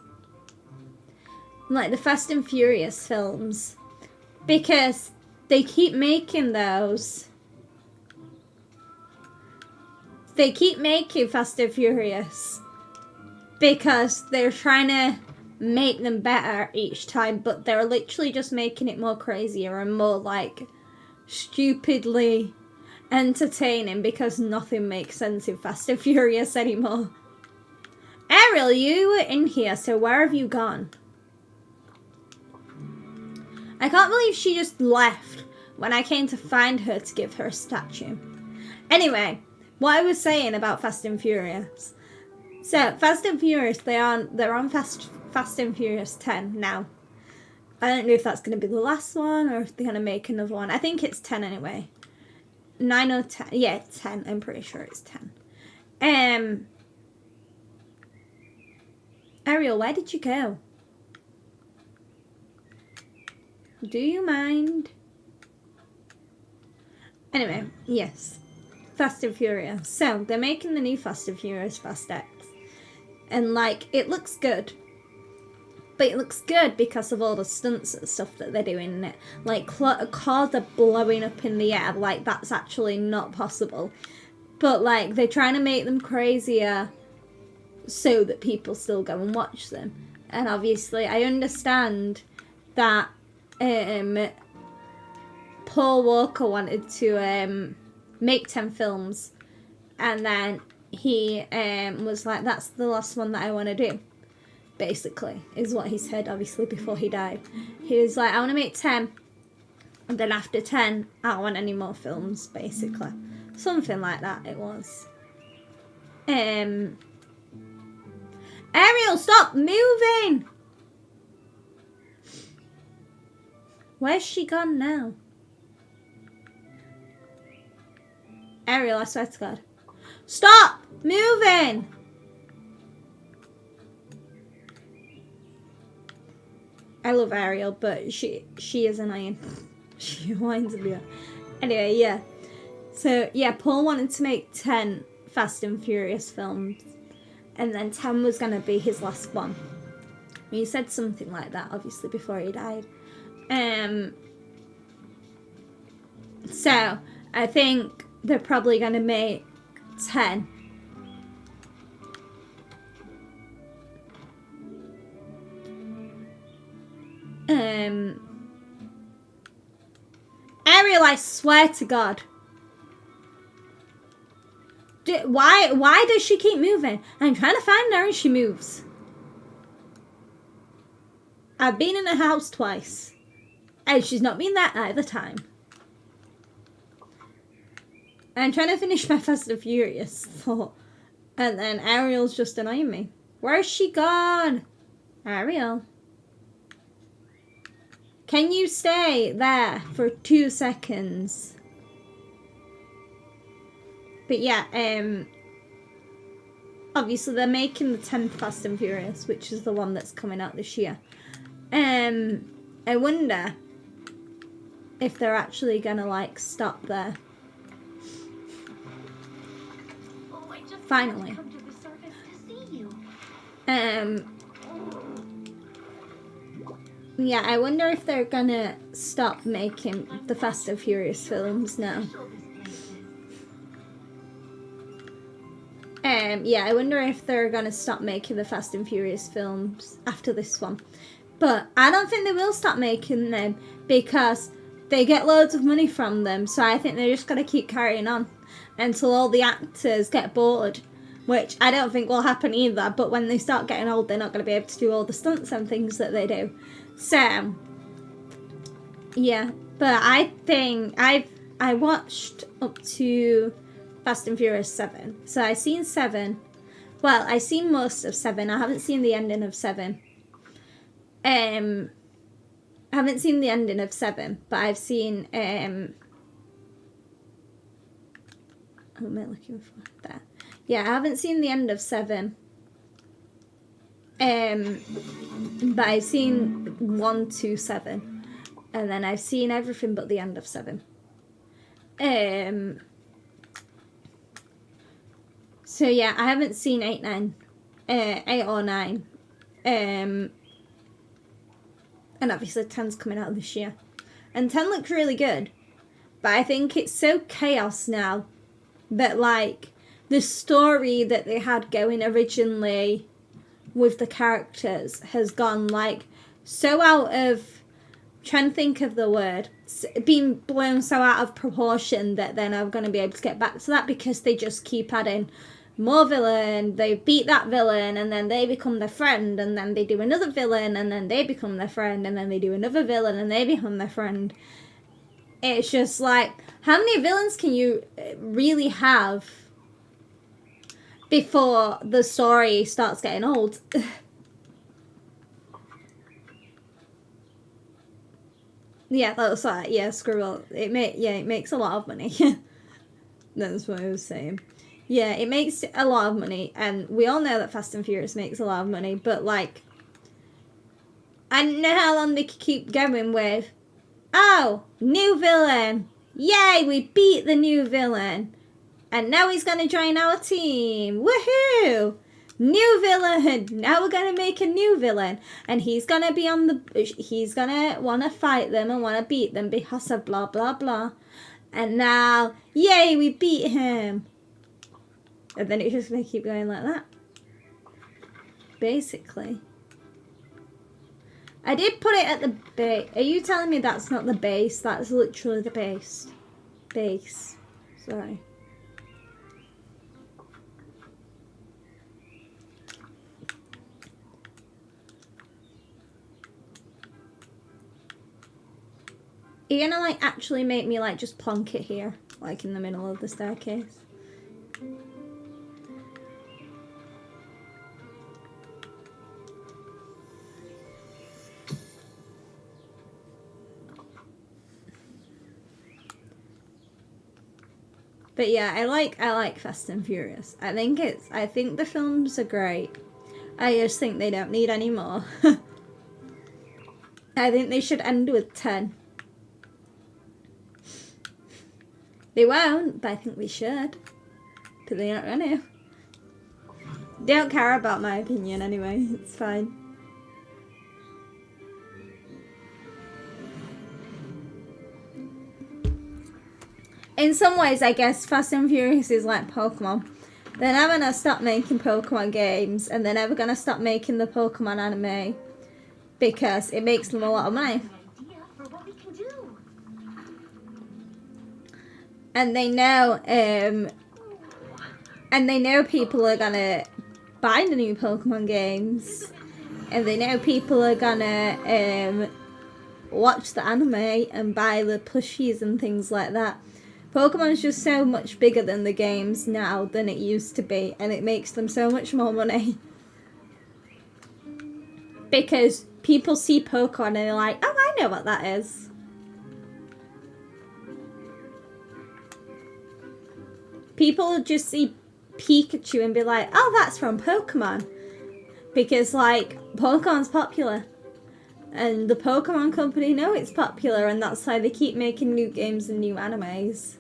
Like the Fast and Furious films. Because they keep making those. They keep making Fast and Furious. Because they're trying to make them better each time. But they're literally just making it more crazier and more like stupidly entertaining. Because nothing makes sense in Fast and Furious anymore. Ariel, you were in here, so where have you gone? I can't believe she just left when I came to find her to give her a statue. Anyway, what I was saying about Fast and Furious. So, Fast and Furious, they're on Fast and Furious 10 now. I don't know if that's going to be the last one or if they're going to make another one. I think it's 10 anyway. 9 or 10. Yeah, 10. I'm pretty sure it's 10. Ariel, where did you go? Do you mind? Anyway, yes. Fast and Furious. So, they're making the new Fast and Furious Fast X. And, like, it looks good. But it looks good because of all the stunts and stuff that they're doing in it. Like, cars are blowing up in the air. Like, that's actually not possible. But, like, they're trying to make them crazier so that people still go and watch them. And obviously, I understand that Paul Walker wanted to make 10 films, and then he was like, that's the last one that I want to do, basically, is what he said, obviously, before he died. He was like, I want to make 10, and then after 10, I don't want any more films, basically. Something like that it was. Ariel, stop moving! Where's she gone now? Ariel, I swear to God. Stop moving! I love Ariel, but she is annoying. She winds me up. Anyway, yeah. So, yeah, Paul wanted to make 10 Fast and Furious films. And then 10 was going to be his last one. He said something like that, obviously, before he died. So, I think they're probably going to make 10. Ariel, I swear to God. Why does she keep moving? I'm trying to find her and she moves. I've been in her house twice. And she's not been there either time. I'm trying to finish my Fast and Furious thought. And then Ariel's just annoying me. Where's she gone? Ariel. Can you stay there for 2 seconds? But yeah, obviously they're making the 10th Fast and Furious, which is the one that's coming out this year. I wonder if they're actually gonna like stop there.
Oh, I just
Finally.
come to the surface to see you.
Yeah, I wonder if they're gonna stop making the Fast and Furious films now. Yeah, I wonder if they're gonna stop making the Fast and Furious films after this one. But I don't think they will stop making them because they get loads of money from them. So I think they're just gonna keep carrying on until all the actors get bored, which I don't think will happen either. But when they start getting old, they're not gonna be able to do all the stunts and things that they do. So yeah, but I think I watched up to Fast and Furious 7. So I've seen 7. Well, I've seen most of 7. I haven't seen the ending of 7. I haven't seen the ending of 7, but I've seen what am I looking for? There. Yeah, I haven't seen the end of 7. But I've seen 1 to 7. And then I've seen everything but the end of 7. So yeah, I haven't seen 8 or 9. And obviously 10's coming out this year. And 10 looks really good. But I think it's so chaos now that like the story that they had going originally with the characters has gone like so out of, trying to think of the word, being blown so out of proportion that they're never going to be able to get back to that because they just keep adding more villain, they beat that villain and then they become their friend and then they do another villain and then they become their friend and then they do another villain and they become their friend. It's just like, how many villains can you really have before the story starts getting old? Yeah, that's like, yeah, screw it. It makes a lot of money. That's what I was saying. Yeah, it makes a lot of money, and we all know that Fast and Furious makes a lot of money, but like, I don't know how long they could keep going with, oh, new villain. Yay, we beat the new villain. And now he's going to join our team. Woohoo! New villain. Now we're going to make a new villain. And he's going to be on the... He's going to want to fight them and want to beat them because of blah, blah, blah. And now, yay, we beat him. And then it's just going to keep going like that. Basically. I did put it at the base. Are you telling me that's not the base? That's literally the base. Base. Sorry. You're gonna like actually make me like just plonk it here, like in the middle of the staircase. But yeah, I like Fast and Furious. I think the films are great. I just think they don't need any more. I think they should end with 10. They won't, but I think they should. But they're not gonna. They don't care about my opinion anyway, it's fine. In some ways, I guess Fast and Furious is like Pokemon. They're never gonna stop making Pokemon games, and they're never gonna stop making the Pokemon anime because it makes them a lot of money. And they know, people are gonna buy the new Pokemon games, and they know people are gonna watch the anime and buy the plushies and things like that. Pokemon's just so much bigger than the games now than it used to be, and it makes them so much more money. Because people see Pokemon and they're like, oh, I know what that is. People just see Pikachu and be like, oh, that's from Pokemon. Because, like, Pokemon's popular. And the Pokemon company know it's popular, and that's why they keep making new games and new animes.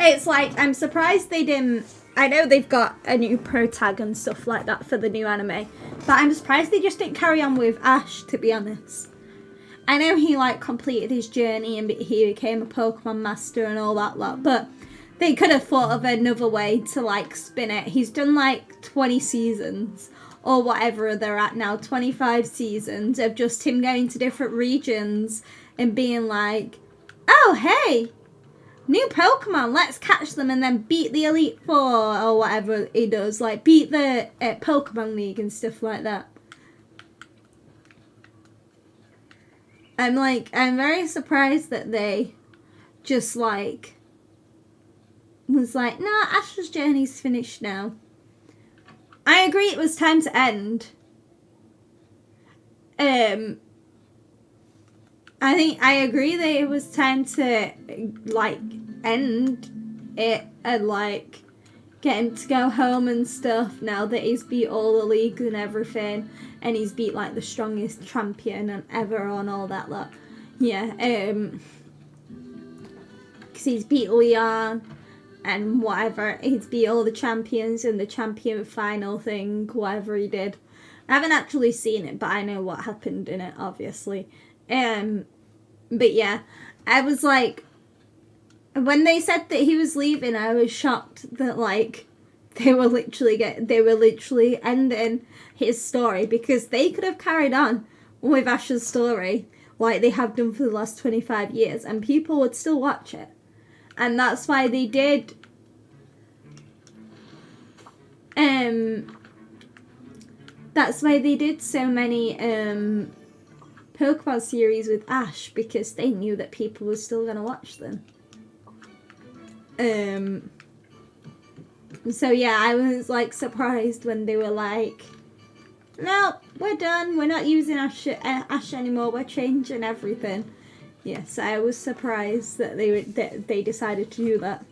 It's like, I'm surprised they didn't... I know they've got a new pro tag and stuff like that for the new anime, but I'm surprised they just didn't carry on with Ash, to be honest. I know he, like, completed his journey and he became a Pokemon master and all that lot, but they could have thought of another way to, like, spin it. He's done, like, 20 seasons or whatever they're at now, 25 seasons of just him going to different regions and being like, oh, hey, new Pokemon, let's catch them and then beat the Elite Four or whatever he does. Like, beat the Pokemon League and stuff like that. I'm very surprised that they just, like, was like, nah, Ash's journey's finished now. I agree it was time to end. I agree that it was time to, like, end it and, like, get him to go home and stuff now that he's beat all the leagues and everything. And he's beat, like, the strongest champion and ever on all that lot. Yeah, because he's beat Leon and whatever. He's beat all the champions in the champion final thing, whatever he did. I haven't actually seen it, but I know what happened in it, obviously. But yeah, I was like, when they said that he was leaving, I was shocked that, like, they were literally ending his story, because they could have carried on with Ash's story like they have done for the last 25 years and people would still watch it. And that's why they did so many Pokemon series with Ash, because they knew that people were still going to watch them. So yeah, I was, like, surprised when they were like, no, we're done. We're not using Ash anymore. We're changing everything. Yes, I was surprised that they decided to do that.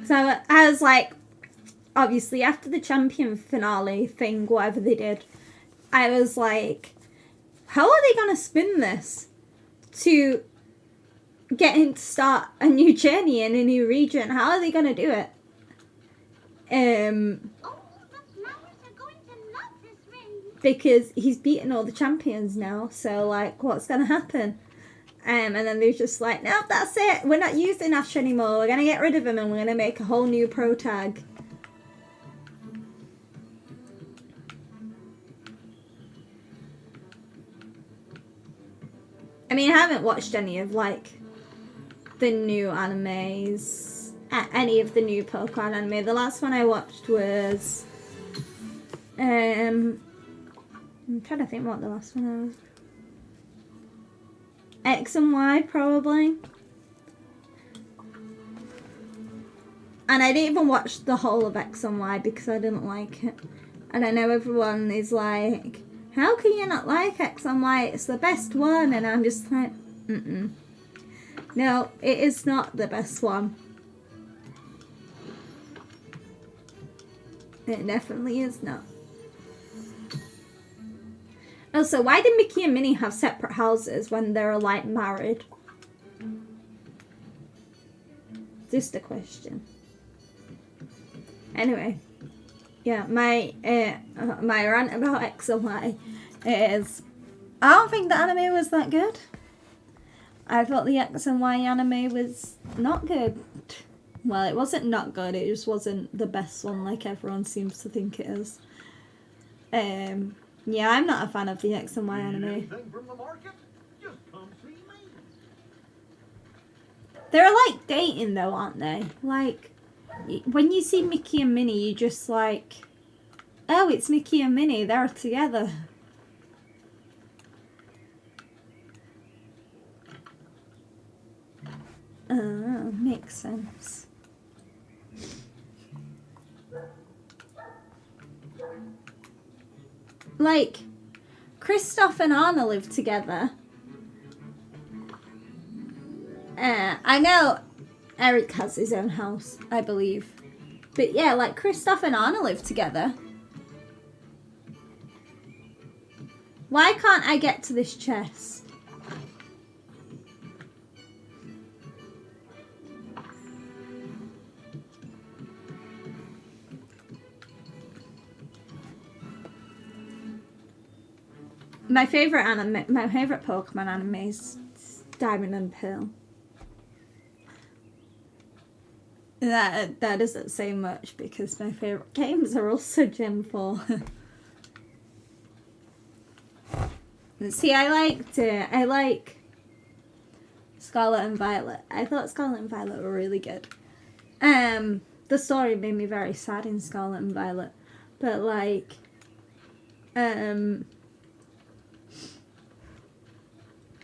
So I was like, obviously after the champion finale thing, whatever they did, I was like, how are they gonna spin this to get him to start a new journey in a new region? How are they gonna do it? Because he's beaten all the champions now, so, like, what's gonna happen? And then they're just like, nope, that's it. We're not using Ash anymore. We're gonna get rid of him and we're gonna make a whole new pro tag. I mean, I haven't watched any of, like, the new animes, any of the new Pokemon anime. The last one I watched was, I'm trying to think what the last one was. X and Y, probably. And I didn't even watch the whole of X and Y because I didn't like it. And I know everyone is like, how can you not like X and Y? It's the best one. And I'm just like, no, it is not the best one. It definitely is not. Also, why did Mickey and Minnie have separate houses when they're, like, married? Just a question. Anyway, yeah, my rant about X and Y is, I don't think the anime was that good. I thought the X and Y anime was not good. Well, it wasn't not good, it just wasn't the best one like everyone seems to think it is. Yeah, I'm not a fan of the X and Y anime. They're, like, dating though, aren't they? Like, when you see Mickey and Minnie, you just like, oh, it's Mickey and Minnie, they're together. Oh, makes sense. Like, Kristoff and Anna live together. I know Eric has his own house, I believe. But yeah, like, Kristoff and Anna live together. Why can't I get to this chest? my favorite Pokemon anime is Diamond and Pearl. That doesn't say much because my favorite games are also Gen 4. See, I like Scarlet and Violet. I thought Scarlet and Violet were really good. The story made me very sad in Scarlet and Violet, but like,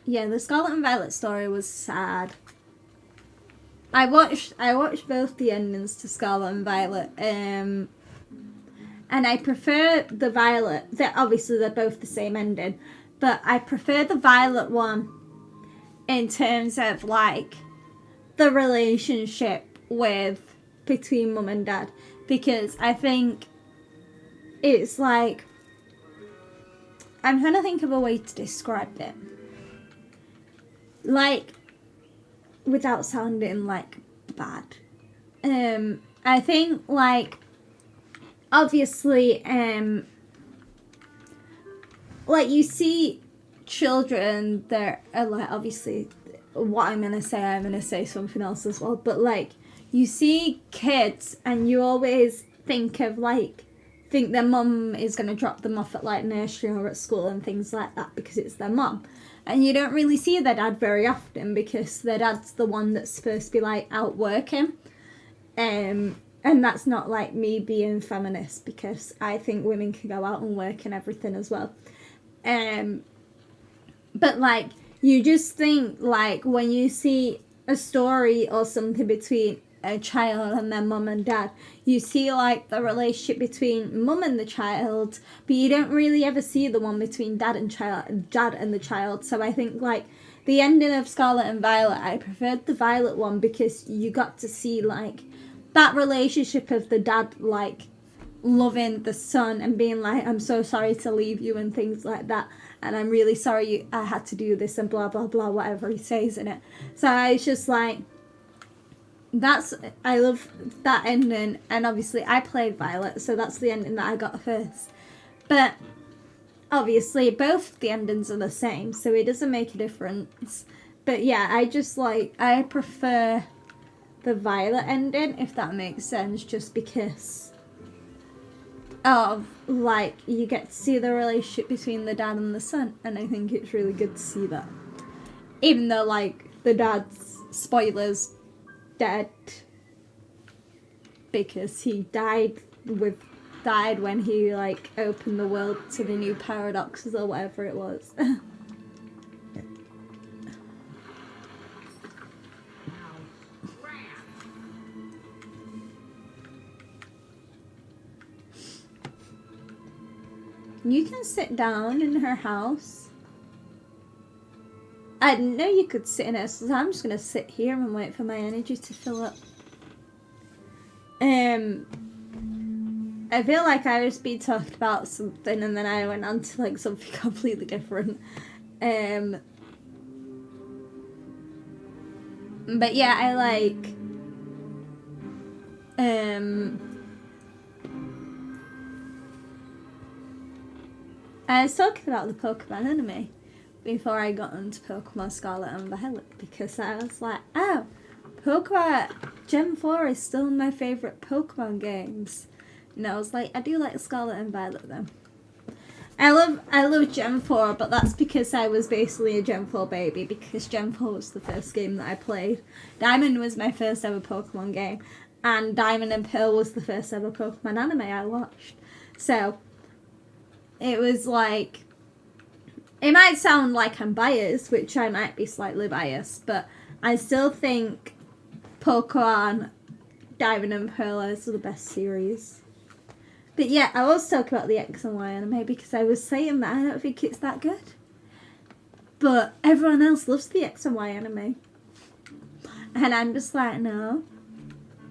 yeah, the Scarlet and Violet story was sad. I watched both the endings to Scarlet and Violet, and I prefer the Violet. Obviously they're both the same ending, but I prefer the Violet one in terms of like the relationship between mum and dad, because I think it's like, I'm trying to think of a way to describe it, like, without sounding like bad. I think like, obviously, like you see children that are like, obviously what I'm gonna say something else as well, but like you see kids and you always think their mum is gonna drop them off at like nursery or at school and things like that because it's their mum. And you don't really see their dad very often because their dad's the one that's supposed to be like out working. And that's not like me being feminist, because I think women can go out and work and everything as well. But like, you just think like when you see a story or something between a child and their mum and dad, you see like the relationship between mum and the child, but you don't really ever see the one between dad and the child. So I think like the ending of Scarlet and Violet, I preferred the Violet one because you got to see like that relationship of the dad like loving the son and being like, I'm so sorry to leave you and things like that, and I'm really sorry I had to do this and blah blah blah, whatever he says in it. So I was just like, I love that ending. And obviously I played Violet, so that's the ending that I got first, but obviously both the endings are the same, so it doesn't make a difference. But yeah, I prefer the Violet ending, if that makes sense, just because of like you get to see the relationship between the dad and the son, and I think it's really good to see that, even though like the dad's, spoilers, dead because he died when he like opened the world to the new paradoxes or whatever it was. You can sit down in her house. I didn't know you could sit in it, so I'm just gonna sit here and wait for my energy to fill up. I feel like I was being talked about something and then I went on to like something completely different. But yeah, I like I was talking about the Pokemon anime before I got into Pokemon Scarlet and Violet, because I was like, oh, Pokemon Gen 4 is still my favourite Pokemon games. And I was like, I do like Scarlet and Violet though. I love Gen 4, but that's because I was basically a Gen 4 baby, because Gen 4 was the first game that I played. Diamond was my first ever Pokemon game, and Diamond and Pearl was the first ever Pokemon anime I watched. So it was like, it might sound like I'm biased, which I might be slightly biased, but I still think Pokemon Diamond and Pearl is the best series. But yeah, I was talking about the X and Y anime because I was saying that I don't think it's that good. But everyone else loves the X and Y anime. And I'm just like, no,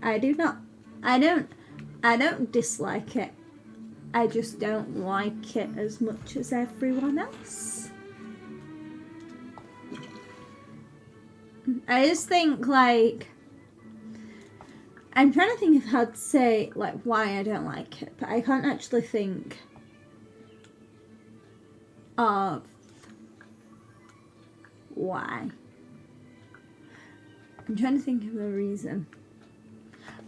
I do not. I don't dislike it. I just don't like it as much as everyone else. I just think, like, I'm trying to think of how to say, like, why I don't like it, but I can't actually think. of why. I'm trying to think of the reason.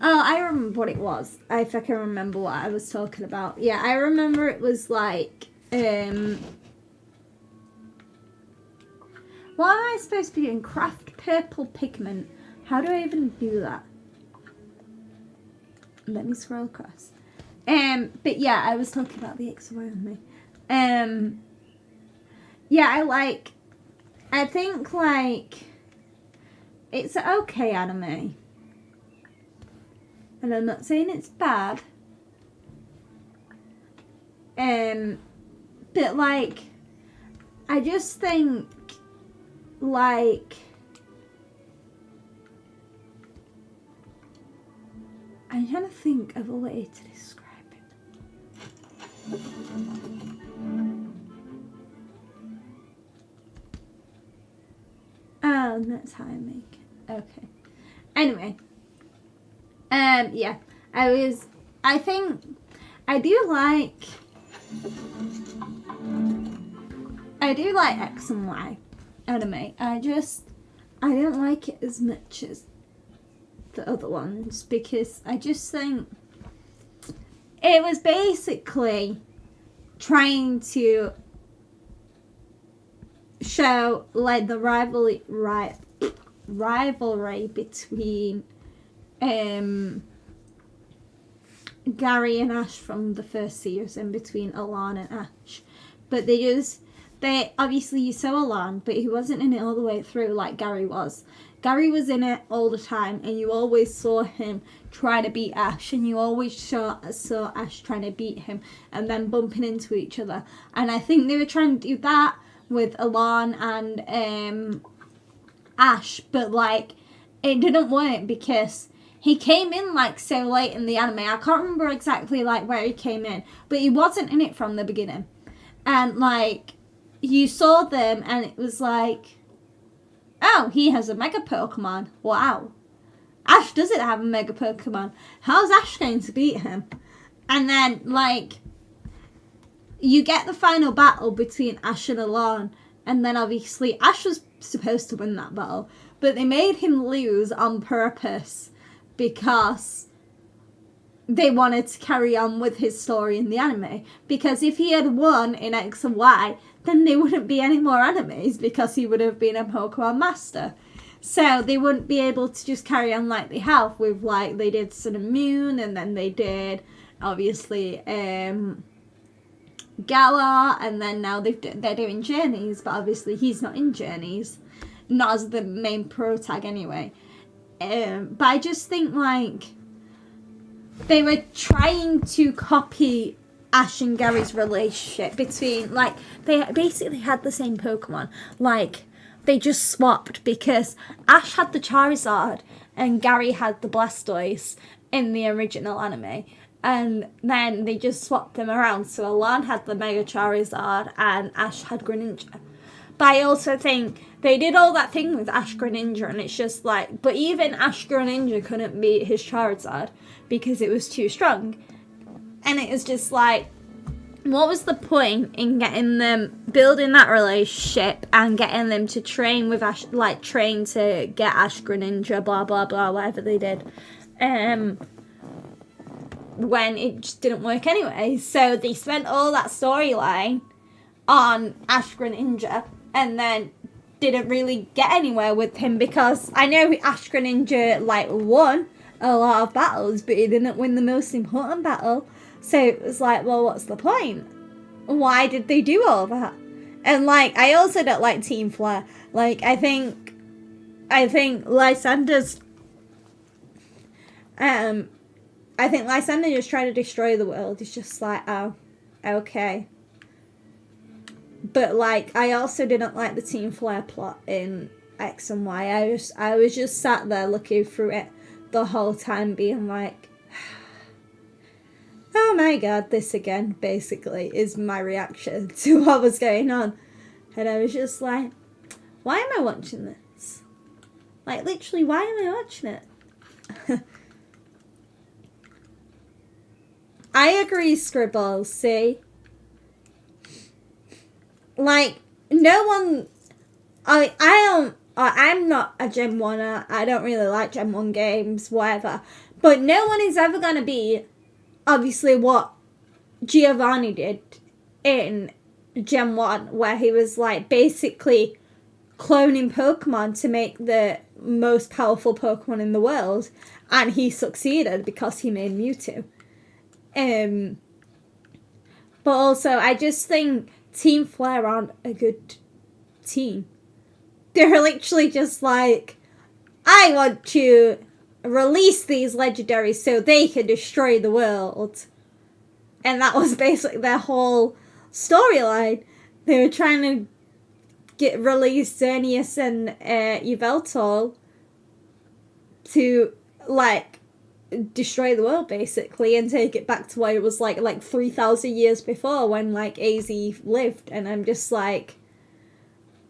Oh, I remember what it was. If I can remember what I was talking about. Yeah, I remember it was like, what am I supposed to be doing? Craft purple pigment. How do I even do that? Let me scroll across. But yeah, I was talking about the X Y on me. Yeah, I think like, it's an okay anime. And I'm not saying it's bad. But like, I just think like, I'm trying to think of a way to describe it. Oh, that's how I make it. Okay. Anyway. Yeah. I think I do like X and Y anime. I don't like it as much as the other ones because I just think it was basically trying to show like the rivalry between Gary and Ash from the first season, between Alon and Ash, but they obviously, you saw Alon, but he wasn't in it all the way through like Gary was. Gary was in it all the time, and you always saw him try to beat Ash, and you always saw Ash trying to beat him, and then bumping into each other. And I think they were trying to do that with Alon and Ash, but like, it didn't work because he came in like so late in the anime. I can't remember exactly like where he came in, but he wasn't in it from the beginning. And like, you saw them and it was like, oh, he has a Mega Pokemon. Wow. Ash doesn't have a Mega Pokemon. How's Ash going to beat him? And then like, you get the final battle between Ash and Alon, and then obviously Ash was supposed to win that battle, but they made him lose on purpose because they wanted to carry on with his story in the anime. Because if he had won in X and Y, then there wouldn't be any more animes because he would have been a Pokemon Master. So they wouldn't be able to just carry on like they have with like they did Sun and Moon, and then they did obviously Galar, and then now they're doing Journeys, but obviously he's not in Journeys, not as the main pro tag anyway. But I just think like they were trying to copy Ash and Gary's relationship between, like, they basically had the same Pokemon, like they just swapped because Ash had the Charizard and Gary had the Blastoise in the original anime. And then they just swapped them around. So Alon had the Mega Charizard and Ash had Greninja. But I also think they did all that thing with Ash Greninja, and it's just like, but even Ash Greninja couldn't beat his Charizard because it was too strong. And it was just like, what was the point in getting them, building that relationship and getting them to train with Ash, like train to get Ash Greninja, blah, blah, blah, whatever they did. When it just didn't work anyway. So they spent all that storyline on Ash Greninja and then didn't really get anywhere with him, because I know Ash Greninja like won a lot of battles, but he didn't win the most important battle. So it was like, well, what's the point? Why did they do all that? And like, I also don't like Team Flare. Like, I think Lysander's I think Lysander just trying to destroy the world. It's just like, oh, okay. But like, I also didn't like the Team Flare plot in X and Y. I was just sat there looking through it the whole time, being like, oh my god, this again, basically, is my reaction to what was going on. And I was just like, why am I watching this? Like, literally, why am I watching it? I agree, Scribble, see? like, no one, I'm not a Gen 1er, I don't really like Gen 1 games, whatever, but no one is ever gonna be, obviously, what Giovanni did in Gen 1, where he was, like, basically cloning Pokemon to make the most powerful Pokemon in the world, and he succeeded because he made Mewtwo. But also, I just think Team Flare aren't a good team. They're literally just like, I want to release these legendaries so they can destroy the world. And that was basically their whole storyline. They were trying to release Xerneas and Yveltal to, like, destroy the world, basically, and take it back to where it was like 3,000 years before, when, like, AZ lived. And I'm just like,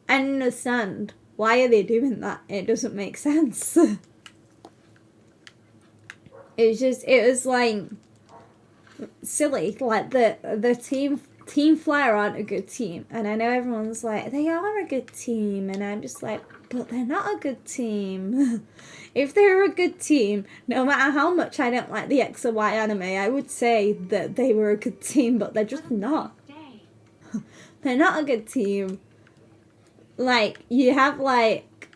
I don't understand. Why are they doing that? It doesn't make sense. It was like silly. Like, the Team Flare aren't a good team, and I know everyone's like, they are a good team, and I'm just like, but they're not a good team. If they were a good team, no matter how much I don't like the X and Y anime, I would say that they were a good team, but they're just not. They're not a good team. Like, you have, like,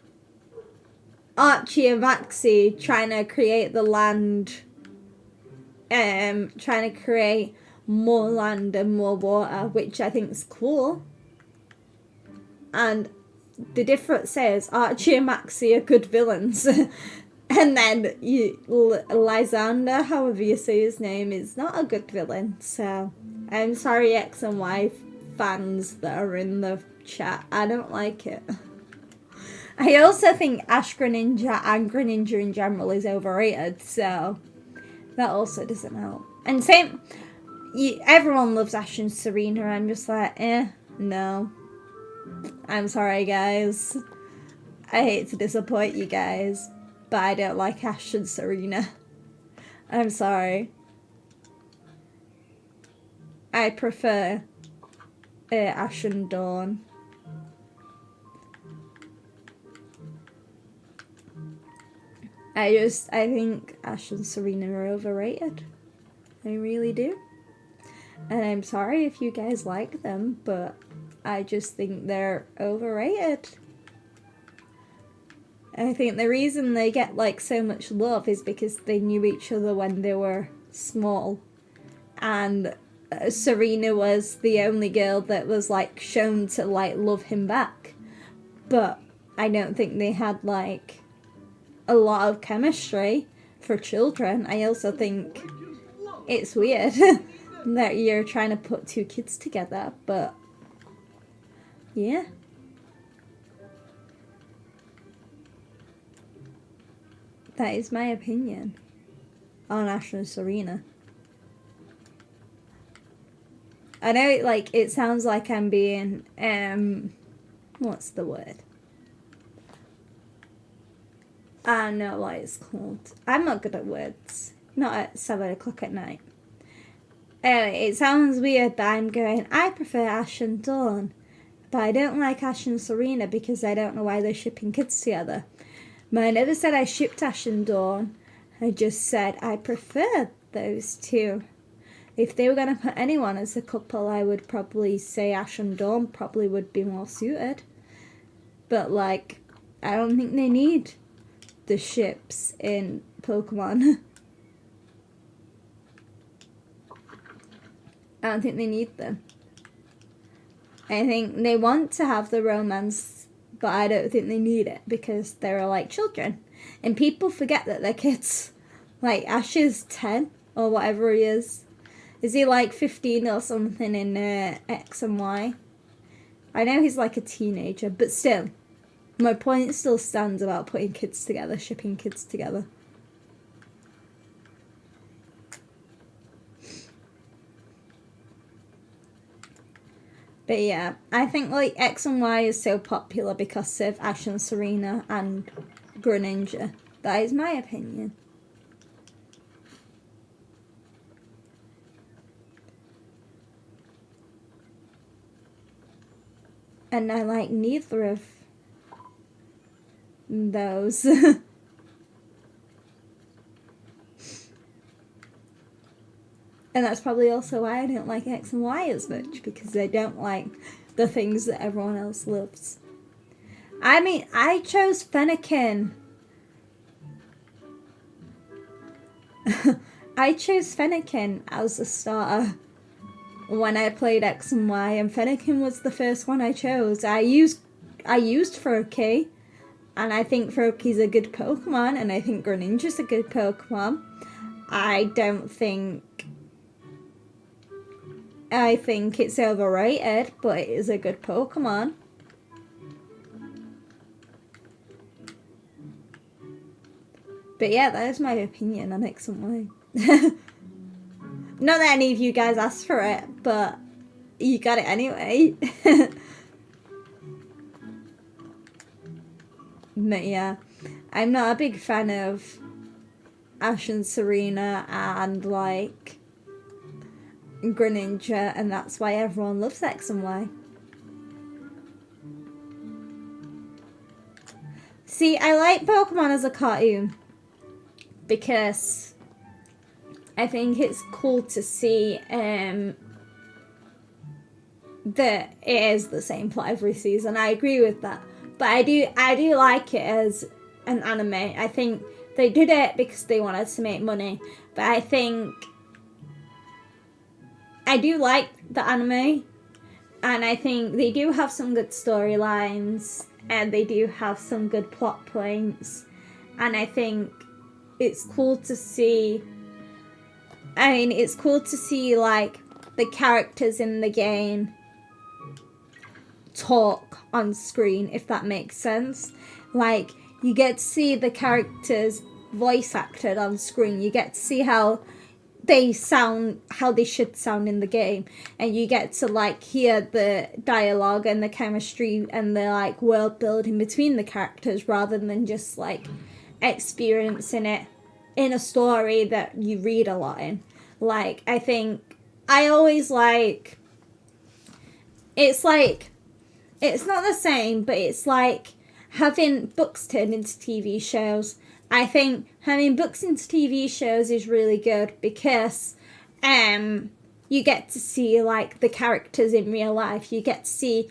Archie and Maxie trying to create the land, trying to create more land and more water, which I think is cool. And the difference is Archie and Maxie are good villains. And then Lysander, however you say his name, is not a good villain. So I'm sorry, X and Y fans that are in the chat. I don't like it. I also think Ash Greninja and Greninja in general is overrated. So that also doesn't help. And same, everyone loves Ash and Serena. I'm just like, no. I'm sorry, guys. I hate to disappoint you guys, but I don't like Ash and Serena. I'm sorry. I prefer Ash and Dawn. I think Ash and Serena are overrated. I really do. And I'm sorry if you guys like them, but I just think they're overrated. And I think the reason they get, like, so much love is because they knew each other when they were small. And Serena was the only girl that was, like, shown to, like, love him back. But I don't think they had, like, a lot of chemistry for children. I also think it's weird that you're trying to put two kids together, but yeah. That is my opinion on Ash and Serena. I know, like, it sounds like I'm being, what's the word? I know what it's called. I'm not good at words. Not at 7 o'clock at night. Anyway, it sounds weird that I'm going, I prefer Ash and Dawn, but I don't like Ash and Serena because I don't know why they're shipping kids together. But I never said I shipped Ash and Dawn. I just said I prefer those two. If they were going to put anyone as a couple, I would probably say Ash and Dawn probably would be more suited. But, like, I don't think they need the ships in Pokemon. I don't think they need them. I think they want to have the romance, but I don't think they need it because they're like children. And people forget that they're kids. Like, Ash is 10 or whatever he is. Is he like 15 or something in X and Y? I know he's like a teenager, but still. My point still stands about putting kids together, shipping kids together. But yeah, I think like X and Y is so popular because of Ash and Serena and Greninja. That is my opinion. And I like neither of those. And that's probably also why I don't like X and Y as much, because I don't like the things that everyone else loves. I mean, I chose Fennekin. I chose Fennekin as a starter when I played X and Y, and Fennekin was the first one I chose. I used Froakie, and I think Froakie's a good Pokemon, and I think Greninja's a good Pokemon. I think it's overrated, but it is a good Pokemon. But yeah, that is my opinion on X and Y. Not that any of you guys asked for it, but you got it anyway. But yeah, I'm not a big fan of Ash and Serena and like Greninja, and that's why everyone loves X and Y. See, I like Pokemon as a cartoon because I think it's cool to see that it is the same plot every season. I agree with that, but I do like it as an anime. I think they did it because they wanted to make money, but I think I do like the anime, and I think they do have some good storylines, and they do have some good plot points, and I think it's cool to see. I mean, it's cool to see like the characters in the game talk on screen, if that makes sense. Like, you get to see the characters voice acted on screen. You get to see how they sound, how they should sound in the game, and you get to like hear the dialogue and the chemistry and the like world building between the characters, rather than just like experiencing it in a story that you read a lot in. Like, I think I always like, it's like, it's not the same, but it's like having books turned into TV shows. I think having books into TV shows is really good because you get to see like the characters in real life. You get to see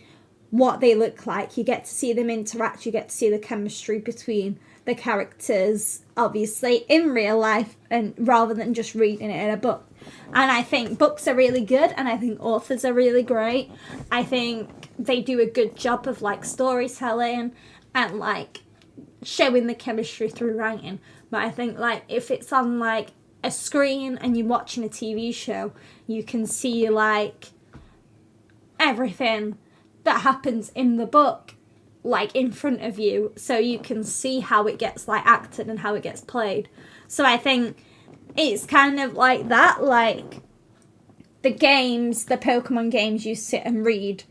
what they look like. You get to see them interact. You get to see the chemistry between the characters, obviously, in real life, and rather than just reading it in a book. And I think books are really good, and I think authors are really great. I think they do a good job of like storytelling and like showing the chemistry through writing. But I think like if it's on like a screen and you're watching a TV show, you can see like everything that happens in the book like in front of you, so you can see how it gets like acted and how it gets played. So I think it's kind of like that, like the games, the Pokemon games, you sit and read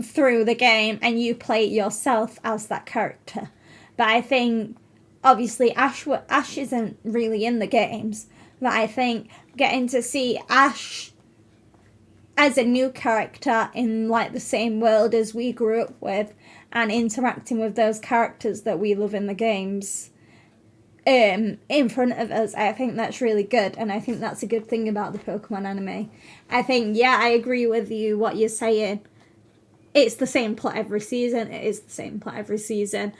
through the game and you play it yourself as that character. But I think obviously Ash isn't really in the games, but I think getting to see Ash as a new character in like the same world as we grew up with, and interacting with those characters that we love in the games in front of us, I think that's really good, and I think that's a good thing about the Pokemon anime. I think, yeah, I agree with you what you're saying. It's the same plot every season. It is the same plot every season.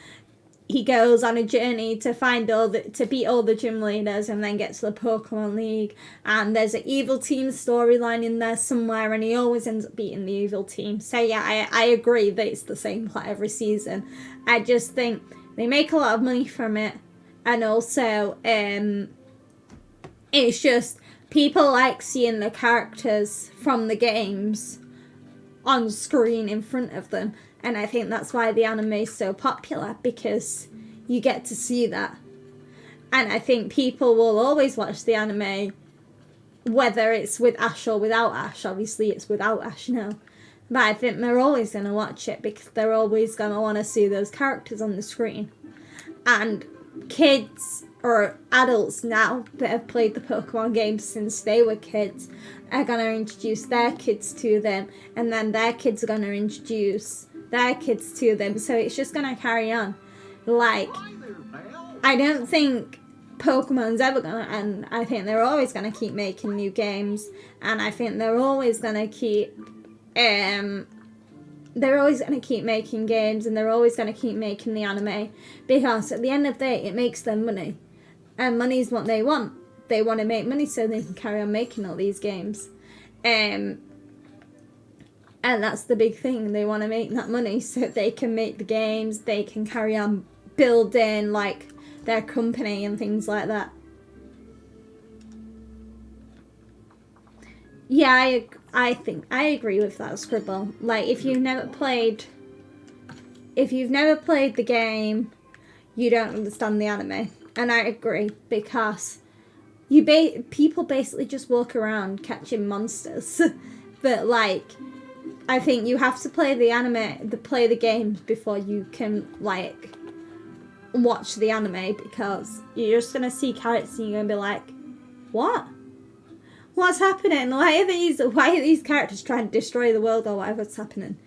He goes on a journey to to beat all the gym leaders and then get to the Pokemon League, and there's an evil team storyline in there somewhere, and he always ends up beating the evil team. So yeah, I agree that it's the same plot every season. I just think they make a lot of money from it, and also it's just people like seeing the characters from the games on screen in front of them. And I think that's why the anime is so popular, because you get to see that. And I think people will always watch the anime, whether it's with Ash or without Ash. Obviously, it's without Ash now. But I think they're always going to watch it because they're always going to want to see those characters on the screen. And kids or adults now that have played the Pokemon games since they were kids are going to introduce their kids to them, and then their kids are going to introduce their kids to them, so it's just going to carry on. Like,
Hi there, pal.
I don't think Pokemon's ever going to end. I think they're always going to keep making new games, and I think they're always going to keep making games, and they're always going to keep making the anime, because at the end of the day it makes them money, and money's what they want. They want to make money so they can carry on making all these games, and that's the big thing. They want to make that money so they can make the games, they can carry on building like their company and things like that. Yeah, I think I agree with that, Scribble. Like, if you've never played the game, you don't understand the anime. And I agree, because people basically just walk around catching monsters. But like, I think you have to play the games before you can like watch the anime, because you're just gonna see characters and you're gonna be like, what? What's happening? Why are these characters trying to destroy the world, or whatever's happening?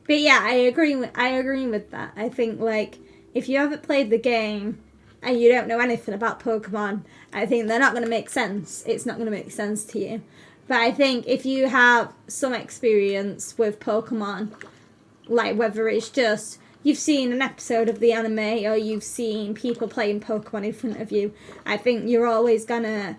But yeah, I agree with that. I think like, if you haven't played the game and you don't know anything about Pokemon, I think they're not going to make sense. It's not going to make sense to you. But I think if you have some experience with Pokemon, like whether it's just you've seen an episode of the anime or you've seen people playing Pokemon in front of you, I think you're always gonna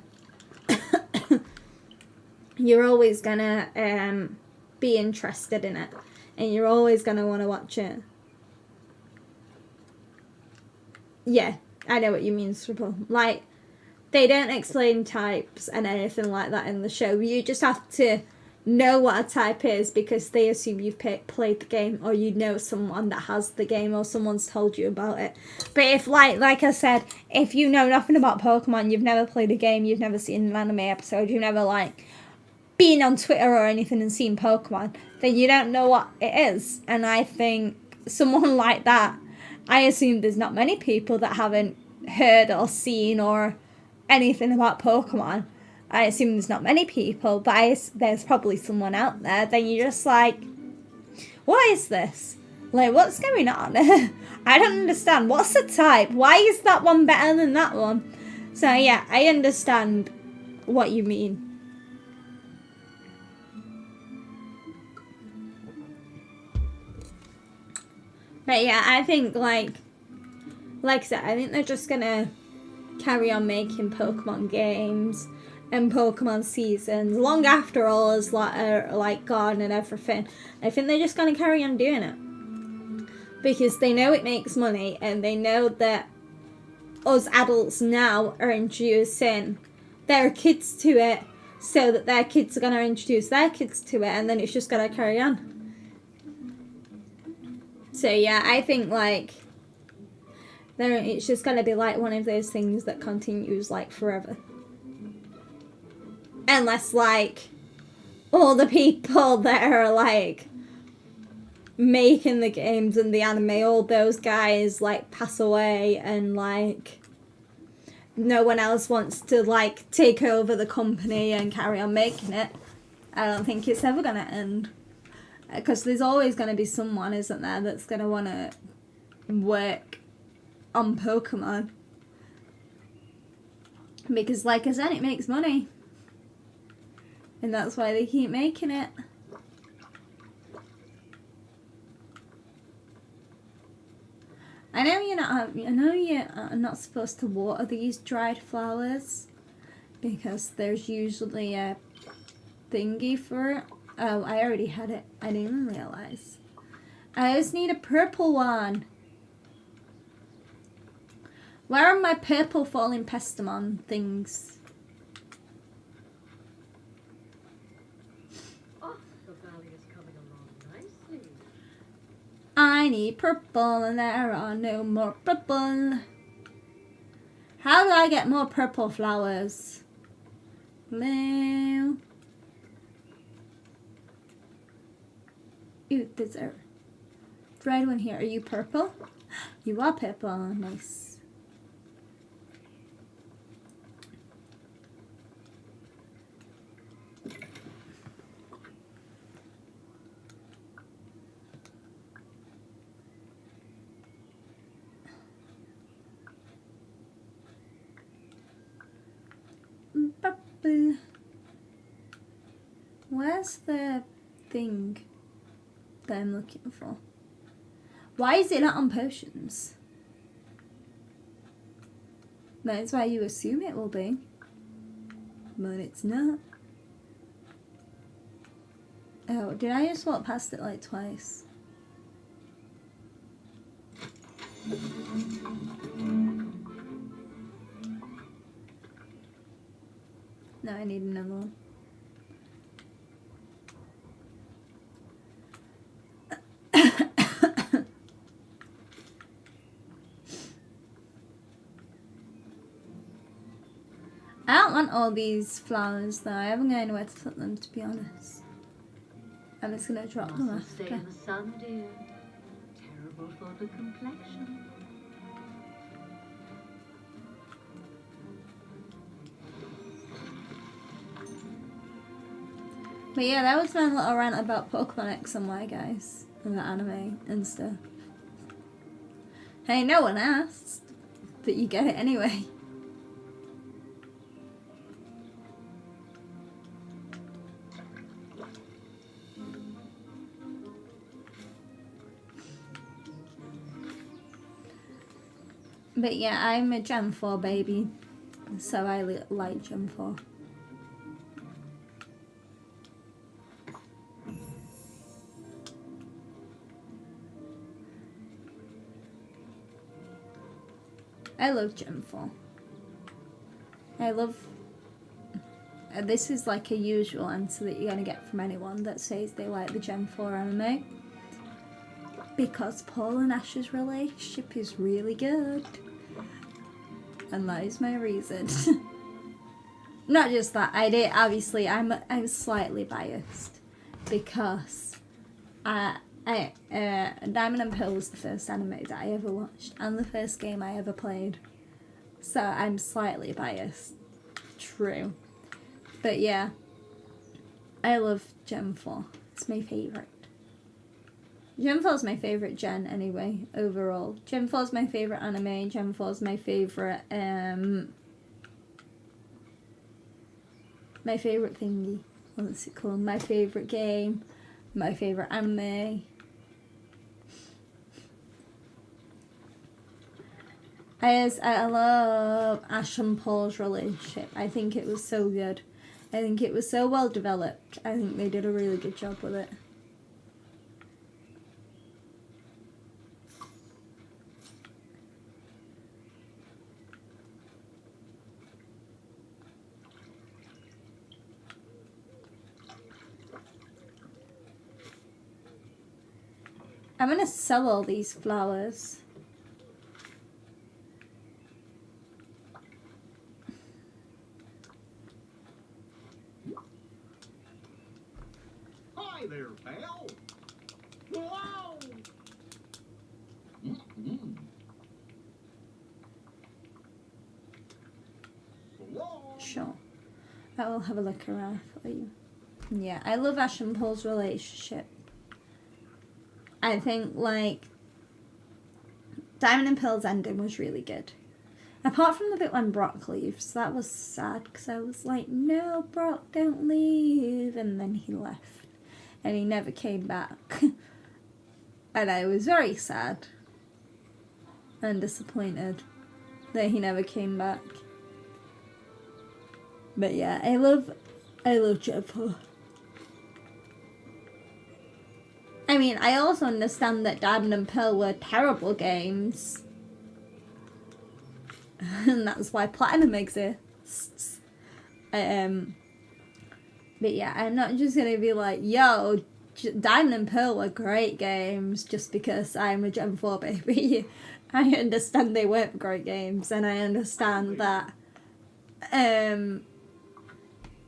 be interested in it, and you're always gonna want to watch it. Yeah, I know what you mean, Scribble. Like, they don't explain types and anything like that in the show. You just have to know what a type is, because they assume you've played the game, or you know someone that has the game, or someone's told you about it. But if like I said, if you know nothing about Pokemon, you've never played a game, you've never seen an anime episode, you've never like been on Twitter or anything and seen Pokemon, then you don't know what it is. And I think someone like that, I assume there's not many people that haven't heard or seen or anything about Pokemon. I assume there's not many people, but there's probably someone out there. Then you're just like, what is this? Like, what's going on? I don't understand. What's the type? Why is that one better than that one? So yeah, I understand what you mean. But yeah, I think like I said, I think they're just gonna carry on making Pokemon games and Pokemon seasons long after all is like gone and everything. I think they're just gonna carry on doing it, because they know it makes money, and they know that us adults now are introducing their kids to it, so that their kids are gonna introduce their kids to it, and then it's just gonna carry on. So yeah, I think like it's just gonna be like one of those things that continues like forever, unless like all the people that are like making the games and the anime, all those guys like pass away, and like no one else wants to like take over the company and carry on making it. I don't think it's ever gonna end, because there's always going to be someone, isn't there, that's going to want to work on Pokemon. Because, like I said, it makes money. And that's why they keep making it. I know you're not supposed to water these dried flowers, because there's usually a thingy for it. Oh, I already had it. I didn't even realize. I just need a purple one. Where are my purple falling pestamon things?
Oh, the valley is coming along nicely.
I need purple, and there are no more purple. How do I get more purple flowers? No. Ooh, there's a red one here. Are you purple? You are purple. Nice. Where's the thing that I'm looking for? Why is it not on potions? That's why you assume it will be. But it's not. Oh, did I just walk past it like twice? No, I need another one. I don't want all these flowers though. I haven't got anywhere to put them, to be honest. I'm just gonna drop them
Mustn't stay
after.
in the sun, dear. Terrible for the complexion.
But yeah, that was my little rant about Pokemon X and Y, guys. And the anime and stuff. Hey, no one asked. But you get it anyway. But yeah, I'm a Gen 4 baby. So I like Gen 4. I love Gen 4. I love... this is like a usual answer that you're going to get from anyone that says they like the Gen 4 anime. Because Paul and Ash's relationship is really good. And that is my reason. Not just that, obviously I'm slightly biased. Because Diamond and Pearl was the first anime that I ever watched and the first game I ever played. So I'm slightly biased. True. But yeah, I love Gen 4. It's my favourite. Gen 4 is my favourite gen anyway, overall. Gen 4 is my favourite anime. Gen 4 is my favourite, my favourite thingy. What's it called? My favourite game. My favourite anime. I love Ash and Paul's relationship. I think it was so good. I think it was so well developed. I think they did a really good job with it. I'm gonna sell all these flowers.
Hi there, pal. Wow. Mm-hmm. Hello.
Sure. I will have a look around for you. Yeah, I love Ash and Paul's relationship. I think, like, Diamond and Pearl's ending was really good. Apart from the bit when Brock leaves, that was sad, because I was like, no, Brock, don't leave. And then he left. And he never came back. And I was very sad. And disappointed that he never came back. But yeah, I love Jennifer. I mean, I also understand that Diamond and Pearl were terrible games. And that's why Platinum exists. But yeah, I'm not just going to be like, yo, Diamond and Pearl were great games just because I'm a Gen 4 baby. I understand they weren't great games, and I understand that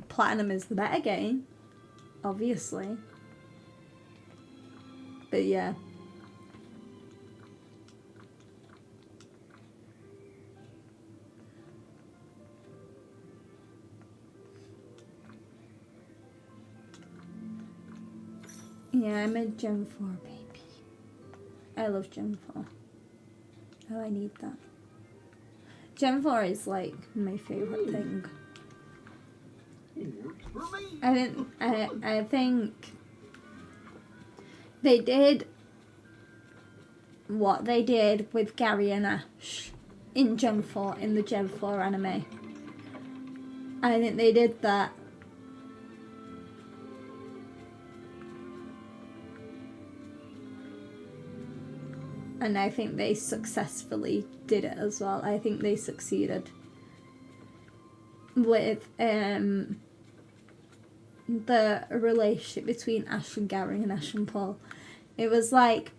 Platinum is the better game, obviously. But yeah. Yeah, I'm a Gen 4 baby. I love Gen 4. Oh, I need that. Gen 4 is like my favourite thing.
Works for me.
I think they did what they did with Gary and Ash in Gen 4, in the Gen 4 anime. I think they did that. And I think they successfully did it as well. I think they succeeded with the relationship between Ash and Gary and Ash and Paul. It was like,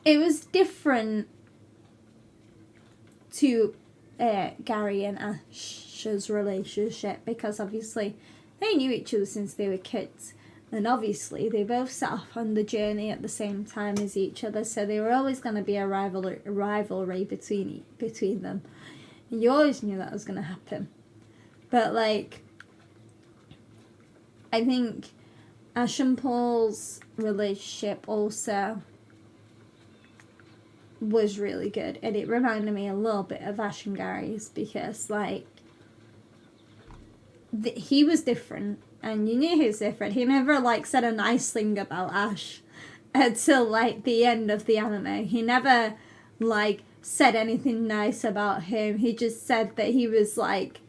it was different to Gary and Ash's relationship because obviously they knew each other since they were kids, and obviously they both set off on the journey at the same time as each other, so there were always going to be a rivalry between them. And you always knew that was going to happen. But like, I think Ash and Paul's relationship also was really good, and it reminded me a little bit of Ash and Gary's because like he was different and you knew he was different. He never like said a nice thing about Ash until like the end of the anime. He never like said anything nice about him. He just said that he was like,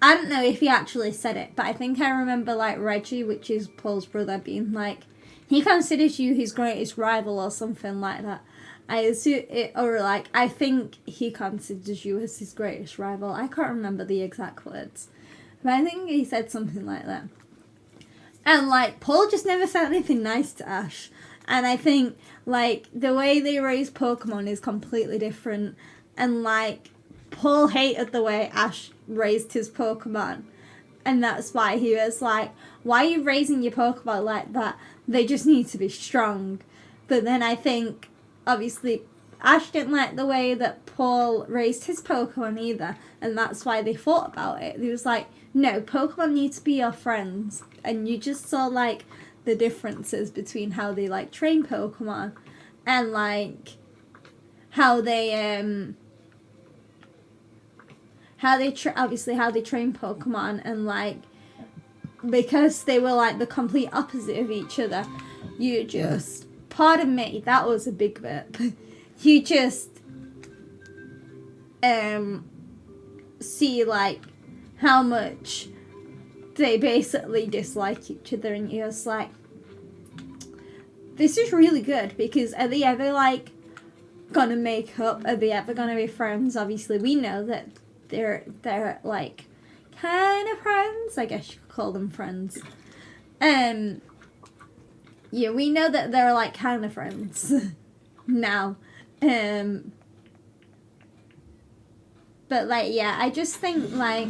I don't know if he actually said it, but I think I remember like Reggie, which is Paul's brother, being like, he considers you his greatest rival or something like that. I assume it, or like, I think he considers you as his greatest rival. I can't remember the exact words, but I think he said something like that. And like, Paul just never said anything nice to Ash. And I think like the way they raise Pokemon is completely different. And like, Paul hated the way Ash raised his Pokemon. And that's why he was like, why are you raising your Pokemon like that? They just need to be strong. But then I think, obviously, Ash didn't like the way that Paul raised his Pokemon either. And that's why they fought about it. He was like, no, Pokemon need to be your friends. And you just saw, like, the differences between how they, like, train Pokemon. And, like, how they train Pokemon, and like, because they were like the complete opposite of each other, you just, pardon me, that was a big burp, you just see like how much they basically dislike each other, and you're just like, this is really good, because are they ever like gonna make up? Are they ever gonna be friends? Obviously we know that they're like kind of friends, I guess you could call them friends. Yeah, we know that they're like kind of friends now. But like, yeah, I just think like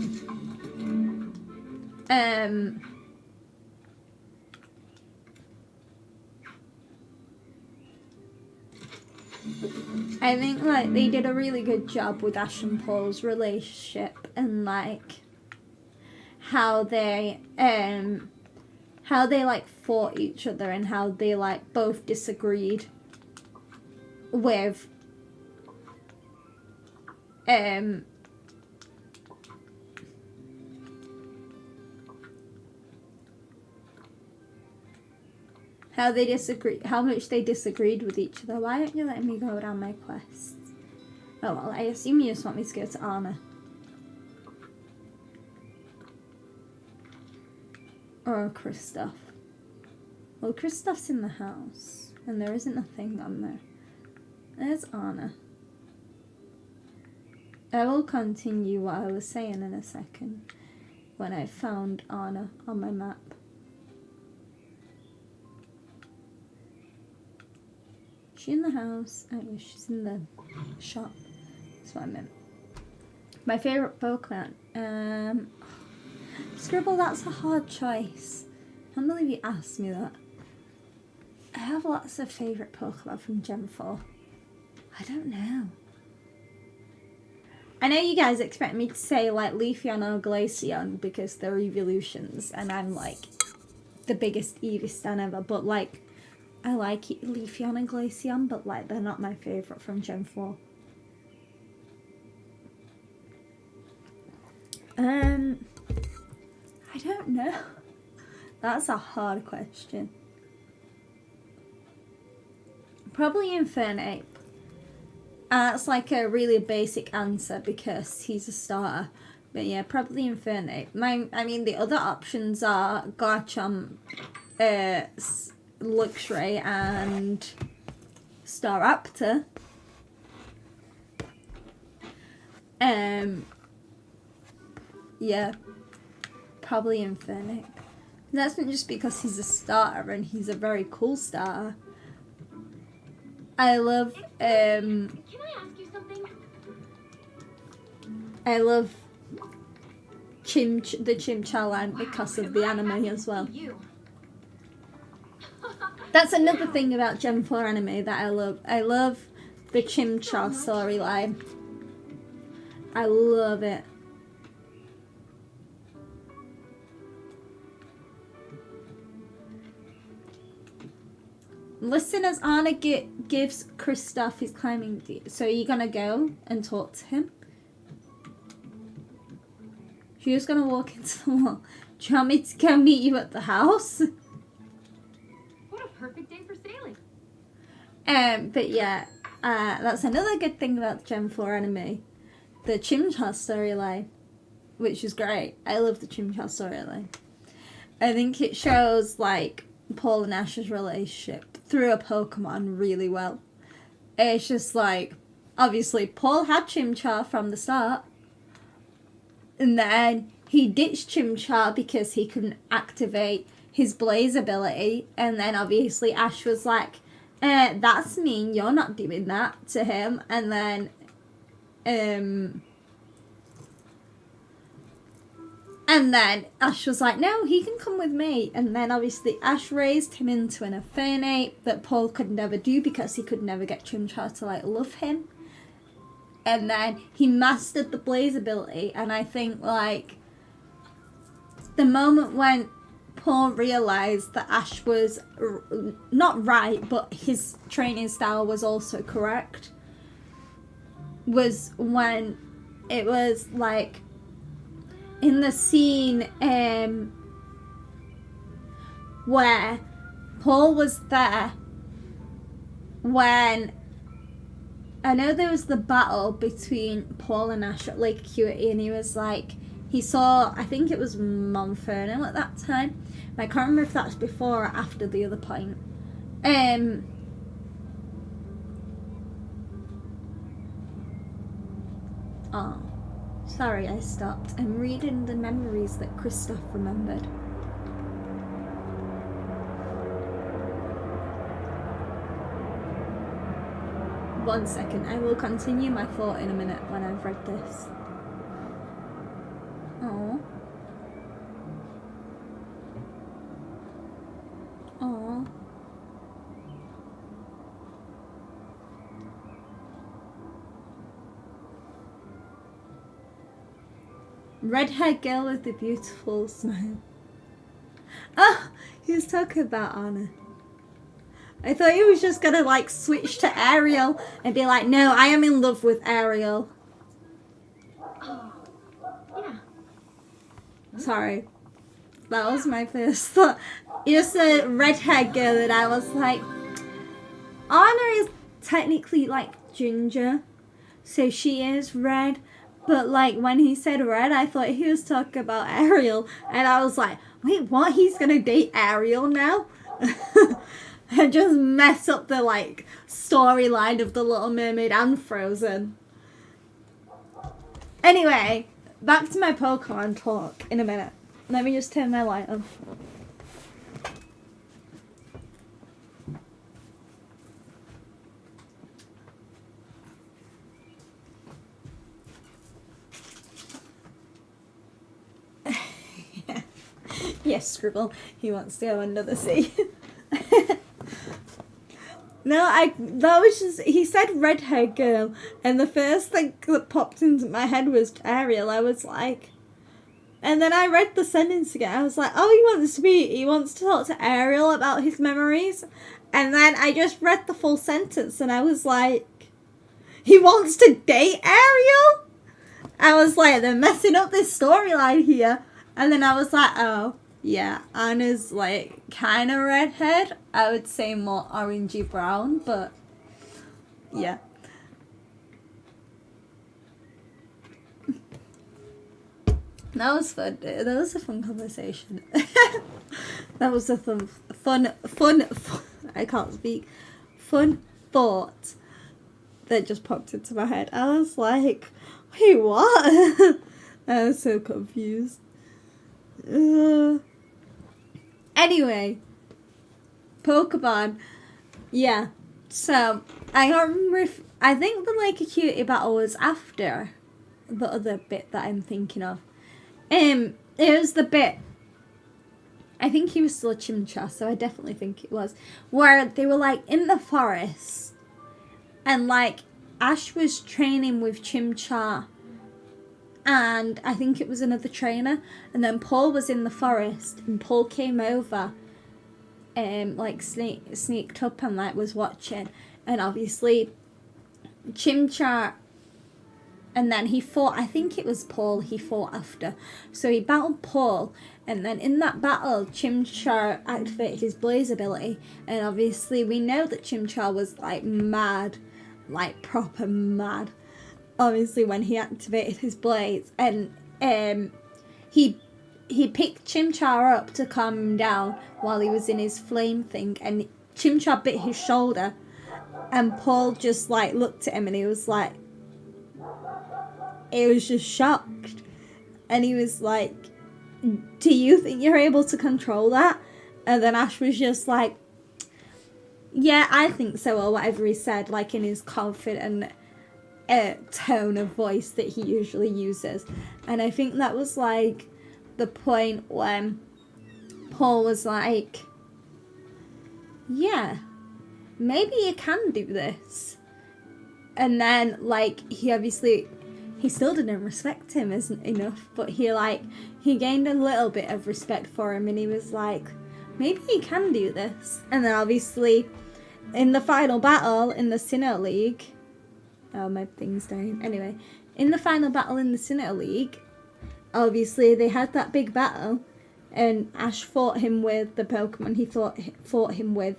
I think like they did a really good job with Ash and Paul's relationship, and like how they like fought each other, and how they like both disagreed with how much they disagreed with each other. Why aren't you letting me go down my quests? Oh well, I assume you just want me to go to Anna. Or Kristoff. Well, Kristoff's in the house, and there isn't a thing on there. There's Anna. I will continue what I was saying in a second, when I found Anna on my map. She's in the house. I know she's in the shop. That's what I meant. My favourite Pokemon. Scribble, that's a hard choice. I can't believe you asked me that. I have lots of favourite Pokemon from Gen 4. I don't know. I know you guys expect me to say like Leafeon or Glaceon because they're evolutions, and I'm like the biggest Eevee stan ever, but like, I like Leafeon and Glaceon, but like, they're not my favourite from Gen 4. I don't know. That's a hard question. Probably Infernape. That's like a really basic answer because he's a starter. But yeah, probably Infernape. I mean, the other options are Garchomp, Luxray, and Staraptor. Yeah, probably Infernape. That's not just because he's a starter and he's a very cool starter. I love
Can I ask you something?
I love the Chimchar line because of the anime as well.
You.
That's another thing about Gen 4 anime that I love. I love the Chimchar storyline. I love it. Listen as Anna gives Kristoff his climbing deed. So are you gonna go and talk to him? She's just gonna walk into the wall. Do you want me to go meet you at the house?
What a perfect day for sailing.
But yeah, that's another good thing about the Gen 4 anime. The Chimchar storyline, which is great. I love the Chimchar storyline. I think it shows like Paul and Ash's relationship through a Pokemon really well. It's just like, obviously Paul had Chimchar from the start, and then he ditched Chimchar because he couldn't activate his Blaze ability, and then obviously Ash was like, that's mean, you're not doing that to him, and then Ash was like, no, he can come with me. And then obviously Ash raised him into an Infernape that Paul could never do because he could never get Chimchar to like love him. And then he mastered the Blaze ability, and I think like the moment when Paul realised that Ash was not right, but his training style was also correct, was when it was like in the scene where Paul was there when I know there was the battle between Paul and Ash at Lake Acuity, and he was like, he saw, I think it was Monferno at that time. I can't remember if that's before or after the other point. Oh, sorry, I stopped. I'm reading the memories that Kristoff remembered. One second, I will continue my thought in a minute when I've read this. Oh. Oh. Red-haired girl with the beautiful smile. Oh, he was talking about Anna. I thought he was just gonna like switch to Ariel and be like, no, I am in love with Ariel.
Oh, yeah.
Sorry. That was my first thought. Just a red-haired girl that I was like, Anna is technically like ginger, so she is red. But like when he said red, I thought he was talking about Ariel, and I was like, wait, what? He's gonna date Ariel now? And just mess up the like storyline of The Little Mermaid and Frozen. Anyway, back to my Pokemon talk in a minute. Let me just turn my light on. Yes, Scribble. He wants to go under the sea. No, that was just, he said red-haired girl, and the first thing that popped into my head was Ariel. I was like, and then I read the sentence again. I was like, oh, he wants to talk to Ariel about his memories. And then I just read the full sentence, and I was like, he wants to date Ariel? I was like, they're messing up this storyline here. And then I was like, oh, yeah, Anna's like kind of redhead. I would say more orangey brown, but yeah. That was fun. That was a fun conversation. That was a fun, I can't speak. Fun thought that just popped into my head. I was like, wait, what? I was so confused. Anyway, Pokemon. Yeah. So, I can't remember if... I think the Lake of Cutie battle was after the other bit that I'm thinking of. It was the bit... I think he was still a Chimchar, so I definitely think it was. Where they were, like, in the forest. And, like, Ash was training with Chimchar. And I think it was another trainer. And then Paul was in the forest. And Paul came over. Like, sneaked up and, like, was watching. And obviously, Chimchar... And then he fought, I think it was Paul he fought after. So he battled Paul. And then in that battle, Chimchar activated his Blaze ability. And obviously we know that Chimchar was like mad. Like proper mad. Obviously when he activated his Blaze. And he picked Chimchar up to calm him down while he was in his flame thing. And Chimchar bit his shoulder. And Paul just like looked at him and he was like... He was just shocked. And he was like, do you think you're able to control that? And then Ash was just like, yeah, I think so, or whatever he said, like in his confident tone of voice that he usually uses. And I think that was like the point when Paul was like, yeah, maybe you can do this. And then like he still didn't respect him isn't enough, but he gained a little bit of respect for him, and he was like, maybe he can do this. And then obviously in the final battle in the Sinnoh League, oh my thing's dying, anyway, in the final battle in the Sinnoh League, obviously they had that big battle, and Ash fought him with the Pokemon he fought him with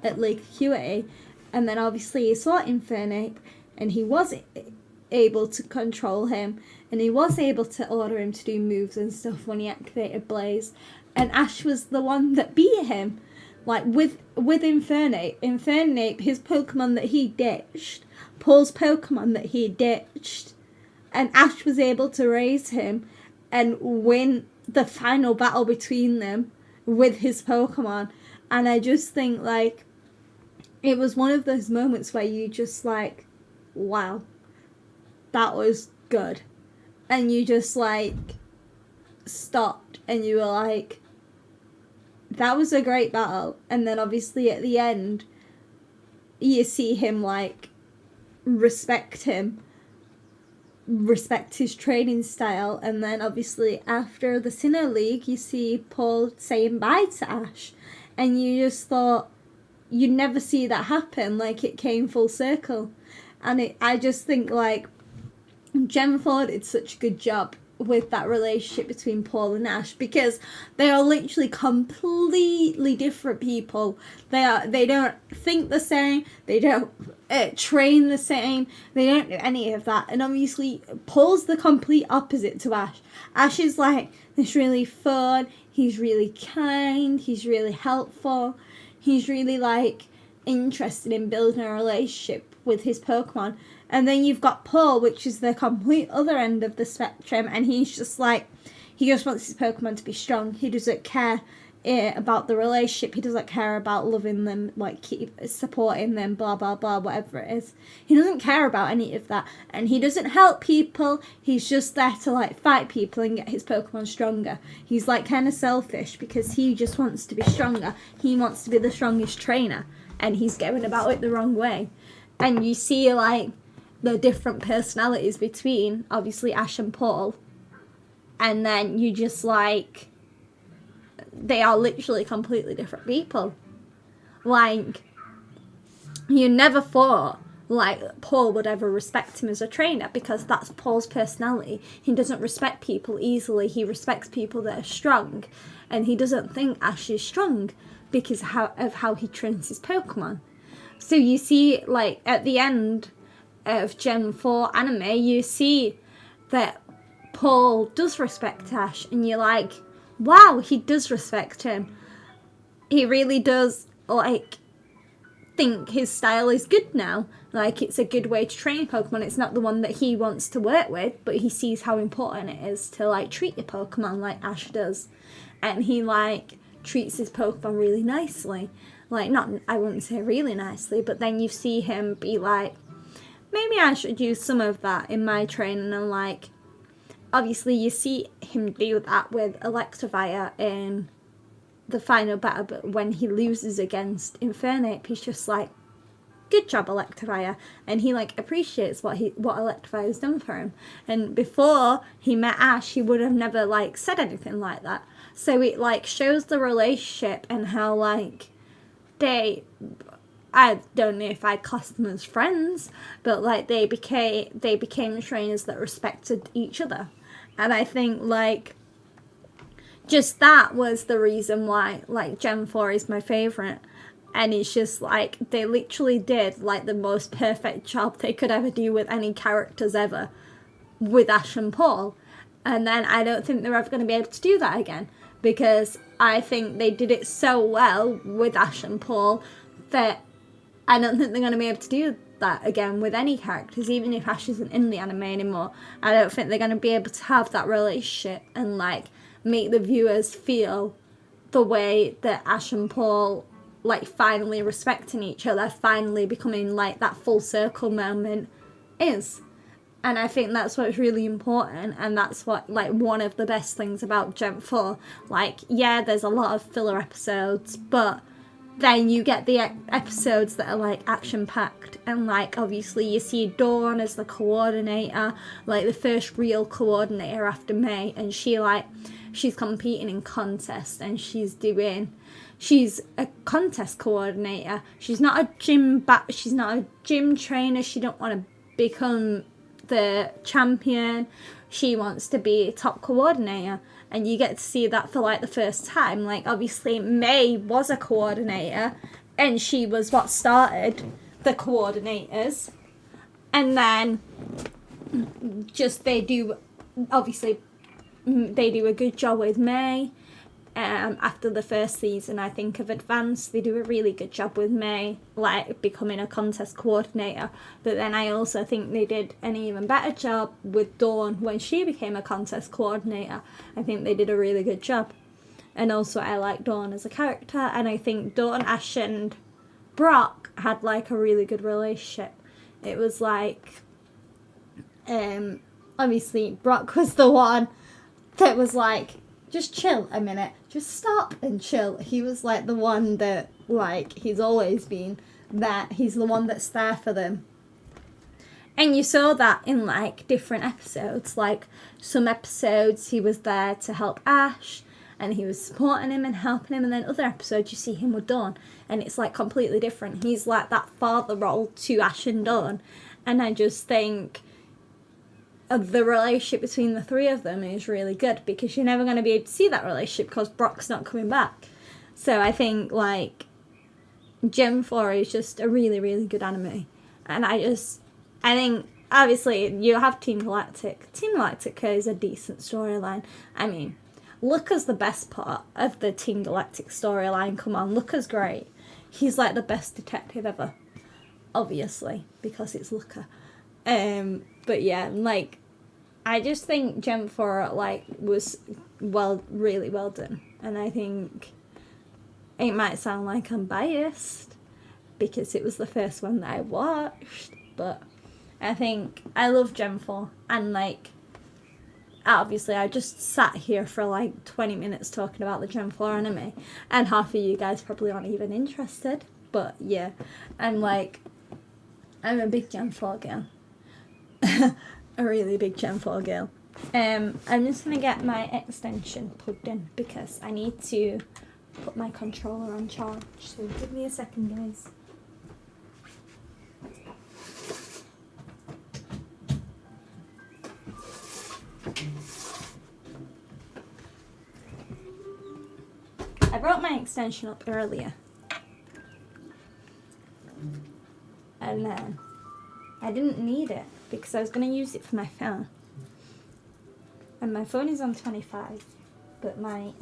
at Lake Acuity, and then obviously he saw Infernape. And he was able to control him. And he was able to order him to do moves and stuff when he activated Blaze. And Ash was the one that beat him. Like, with Infernape. Infernape, his Pokemon that he ditched. Paul's Pokemon that he ditched. And Ash was able to raise him and win the final battle between them with his Pokemon. And I just think, like, it was one of those moments where you just, like... wow, that was good. And you just like stopped and you were like, that was a great battle. And then obviously at the end you see him like respect his training style. And then obviously after the Sinnoh League you see Paul saying bye to Ash, and you just thought you'd never see that happen. Like it came full circle. And I just think, like, Jen Ford did such a good job with that relationship between Paul and Ash, because they are literally completely different people. They don't think the same. They don't train the same. They don't do any of that. And obviously, Paul's the complete opposite to Ash. Ash is, like, this really fun. He's really kind. He's really helpful. He's really, like, interested in building a relationship with his Pokemon. And then you've got Paul, which is the complete other end of the spectrum, and he's just like, he just wants his Pokemon to be strong. He doesn't care about the relationship. He doesn't care about loving them, like keep supporting them, blah blah blah, whatever it is. He doesn't care about any of that, and he doesn't help people. He's just there to like fight people and get his Pokemon stronger. He's like kind of selfish because he just wants to be stronger. He wants to be the strongest trainer, and he's going about it the wrong way. And you see, like, the different personalities between, obviously, Ash and Paul. And then you just, like, they are literally completely different people. Like, you never thought, like Paul would ever respect him as a trainer, because that's Paul's personality. He doesn't respect people easily. He respects people that are strong, and he doesn't think Ash is strong because of how he trains his Pokemon. So you see, like, at the end of Gen 4 anime, you see that Paul does respect Ash, and you're like, wow, he does respect him. He really does, like, think his style is good now. Like, it's a good way to train Pokemon. It's not the one that he wants to work with, but he sees how important it is to, like, treat your Pokemon like Ash does. And he, like, treats his Pokemon really nicely. Like, not, I wouldn't say really nicely, but then you see him be like, maybe I should use some of that in my training. And, like, obviously you see him do that with Electivire in the final battle, but when he loses against Infernape, he's just like, good job, Electivire, and he, like, appreciates what Electivire's done for him. And before he met Ash, he would have never, like, said anything like that. So it, like, shows the relationship and how, like, I don't know if I'd class them as friends, but, like, they became trainers that respected each other. And I think, like, just that was the reason why, like, Gen 4 is my favourite. And it's just, like, they literally did, like, the most perfect job they could ever do with any characters ever with Ash and Paul. And then I don't think they're ever going to be able to do that again, because I think they did it so well with Ash and Paul that I don't think they're going to be able to do that again with any characters. Even if Ash isn't in the anime anymore, I don't think they're going to be able to have that relationship and, like, make the viewers feel the way that Ash and Paul, like, finally respecting each other, finally becoming, like, that full circle moment is. And I think that's what's really important, and that's what, like, one of the best things about Gen 4. Like, yeah, there's a lot of filler episodes, but then you get the episodes that are, like, action-packed, and, like, obviously you see Dawn as the coordinator, like, the first real coordinator after May, and she's competing in contests, and she's a contest coordinator. She's not a gym trainer. She don't want to become the champion. She wants to be a top coordinator, and you get to see that for, like, the first time. Like, obviously May was a coordinator, and she was what started the coordinators, and then just they do a good job with May. After the first season, I think, of Advance, they do a really good job with May, like, becoming a contest coordinator. But then I also think they did an even better job with Dawn when she became a contest coordinator. I think they did a really good job. And also I like Dawn as a character, and I think Dawn, Ash and Brock had, like, a really good relationship. It was like, obviously Brock was the one that was like, just chill a minute, just stop and chill. He was, like, the one that, like, he's always been that. He's the one that's there for them. And you saw that in, like, different episodes. Like, some episodes he was there to help Ash, and he was supporting him and helping him, and then other episodes you see him with Dawn, and it's, like, completely different. He's, like, that father role to Ash and Dawn, and I just think the relationship between the three of them is really good, because you're never going to be able to see that relationship because Brock's not coming back. So I think, like, Gen 4 is just a really, really good anime. And I think, obviously, you have Team Galactic. Team Galactic is a decent storyline. I mean, Luca's the best part of the Team Galactic storyline. Come on, Luca's great. He's, like, the best detective ever. Obviously, because it's Luca. But yeah, like, I just think Gen 4, like, was really well done. And I think it might sound like I'm biased because it was the first one that I watched, but I think I love Gen 4. And, like, obviously I just sat here for, like, 20 minutes talking about the Gen 4 anime, and half of you guys probably aren't even interested. But yeah, I'm a big Gen 4 girl. A really big Gen 4 girl. I'm just going to get my extension plugged in because I need to put my controller on charge. So give me a second, guys. my extension up earlier. And then I didn't need it because I was going to use it for my phone. And my phone is on 25, but my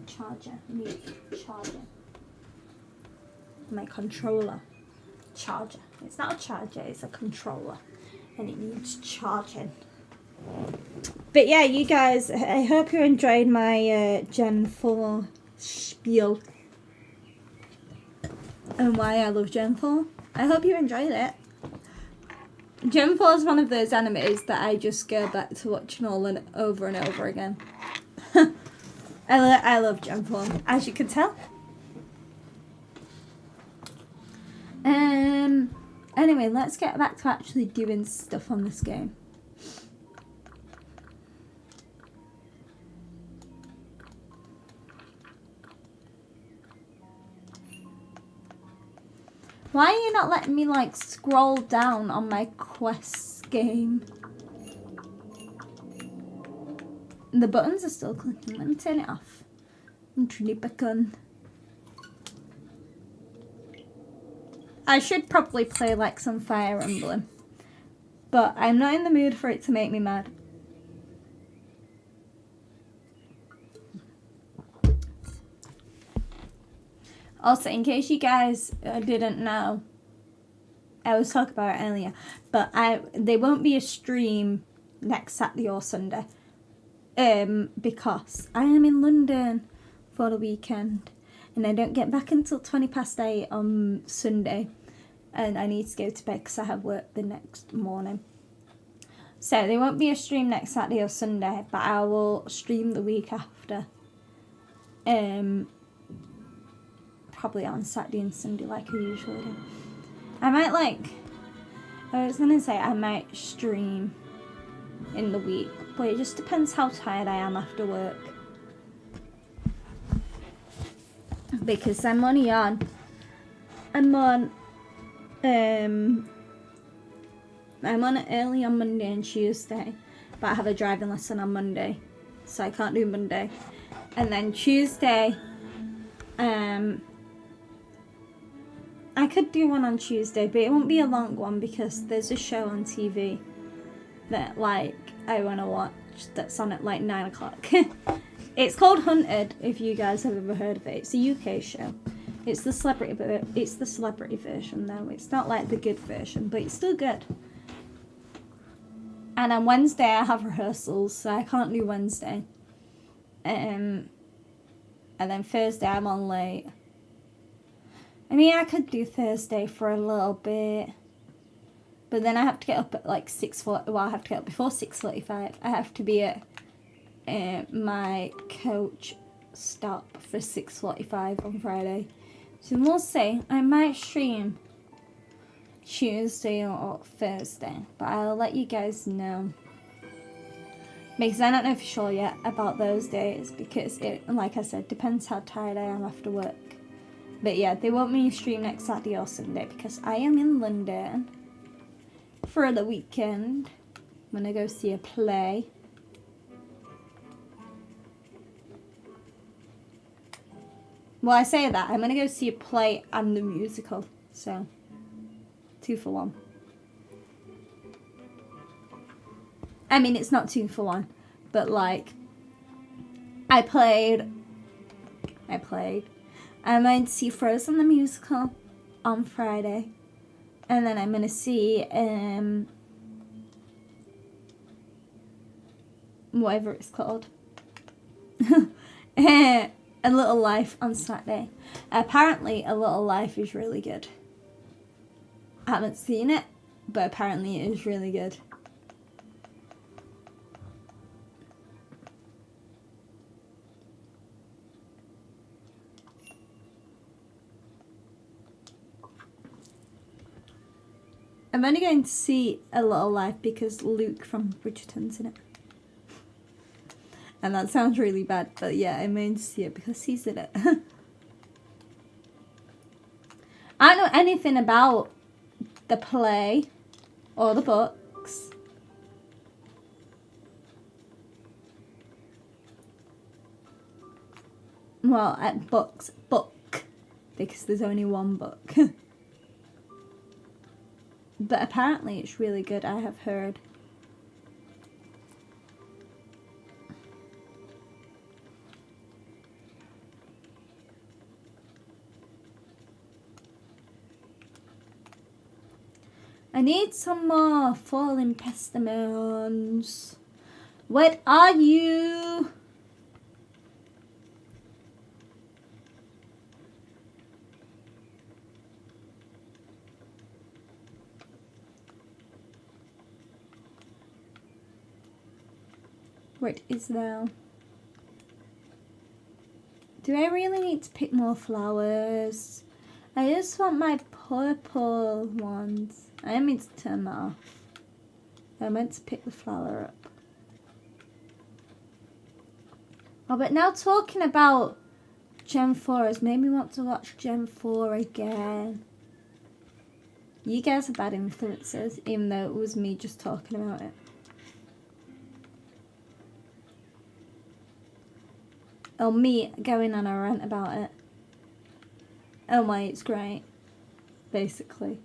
charger needs charging. My controller charger. It's not a charger, it's a controller. And it needs charging. But yeah, you guys, I hope you enjoyed my Gen 4 spiel. And why I love Gen 4. I hope you enjoyed it. Gen 4 is one of those animes that I just go back to watching all and over again. I love Gen 4, as you can tell. Anyway, let's get back to actually doing stuff on this game. Why are you not letting me like scroll down on my quests game? The buttons are still clicking. Let me turn it off. And turn it back on. I should probably play like some Fire Emblem, but I'm not in the mood for it to make me mad. Also, in case you guys didn't know, I was talking about it earlier, but there won't be a stream next Saturday or Sunday, because I am in London for the weekend. And I don't get back until 8:20 on Sunday. And I need to go to bed because I have work the next morning. So there won't be a stream next Saturday or Sunday, but I will stream the week after. Probably on Saturday and Sunday like I usually do. I was going to say I might stream in the week, but it just depends how tired I am after work. Because I'm on early on Monday and Tuesday, but I have a driving lesson on Monday, so I can't do Monday. And then Tuesday, I could do one on Tuesday, but it won't be a long one because there's a show on TV that like I want to watch that's on at like 9 o'clock. It's called Hunted, if you guys have ever heard of it. It's a UK show. It's the celebrity version though. It's not like the good version, but it's still good. And on Wednesday I have rehearsals, so I can't do Wednesday. And then Thursday I'm on late. I mean, I could do Thursday for a little bit, but then I have to get up at like 6:40. Well, I have to get up before 6:45. I have to be at my coach stop for 6:45 on Friday. So we'll see. I might stream Tuesday or Thursday, but I'll let you guys know. Because I don't know for sure yet about those days, because it, like I said, depends how tired I am after work. But yeah, they want me to stream next Saturday or Sunday because I am in London for the weekend. I'm gonna go see a play. Well, I say that. I'm going to go see a play and the musical. So, 2 for 1. I mean, it's not 2 for 1. But, like, I played. I'm going to see Frozen the musical on Friday. And then I'm going to see, whatever it's called. A Little Life on Saturday. Apparently, A Little Life is really good. I haven't seen it, but apparently it is really good. I'm only going to see A Little Life because Luke from Bridgerton's in it. And that sounds really bad, but yeah, I'm going to see it because he's in it. I don't know anything about the play or the books. Well, at book, because there's only one book. But apparently it's really good, I have heard. I need some more falling pestamons. What are you? What is thou? Do I really need to pick more flowers? I just want my purple ones. I meant to turn that off. I meant to pick the flower up. Oh, but now talking about Gen 4 has made me want to watch Gen 4 again. You guys are bad influences, even though it was me just talking about it. Or me going on a rant about it. Oh my, it's great. Basically.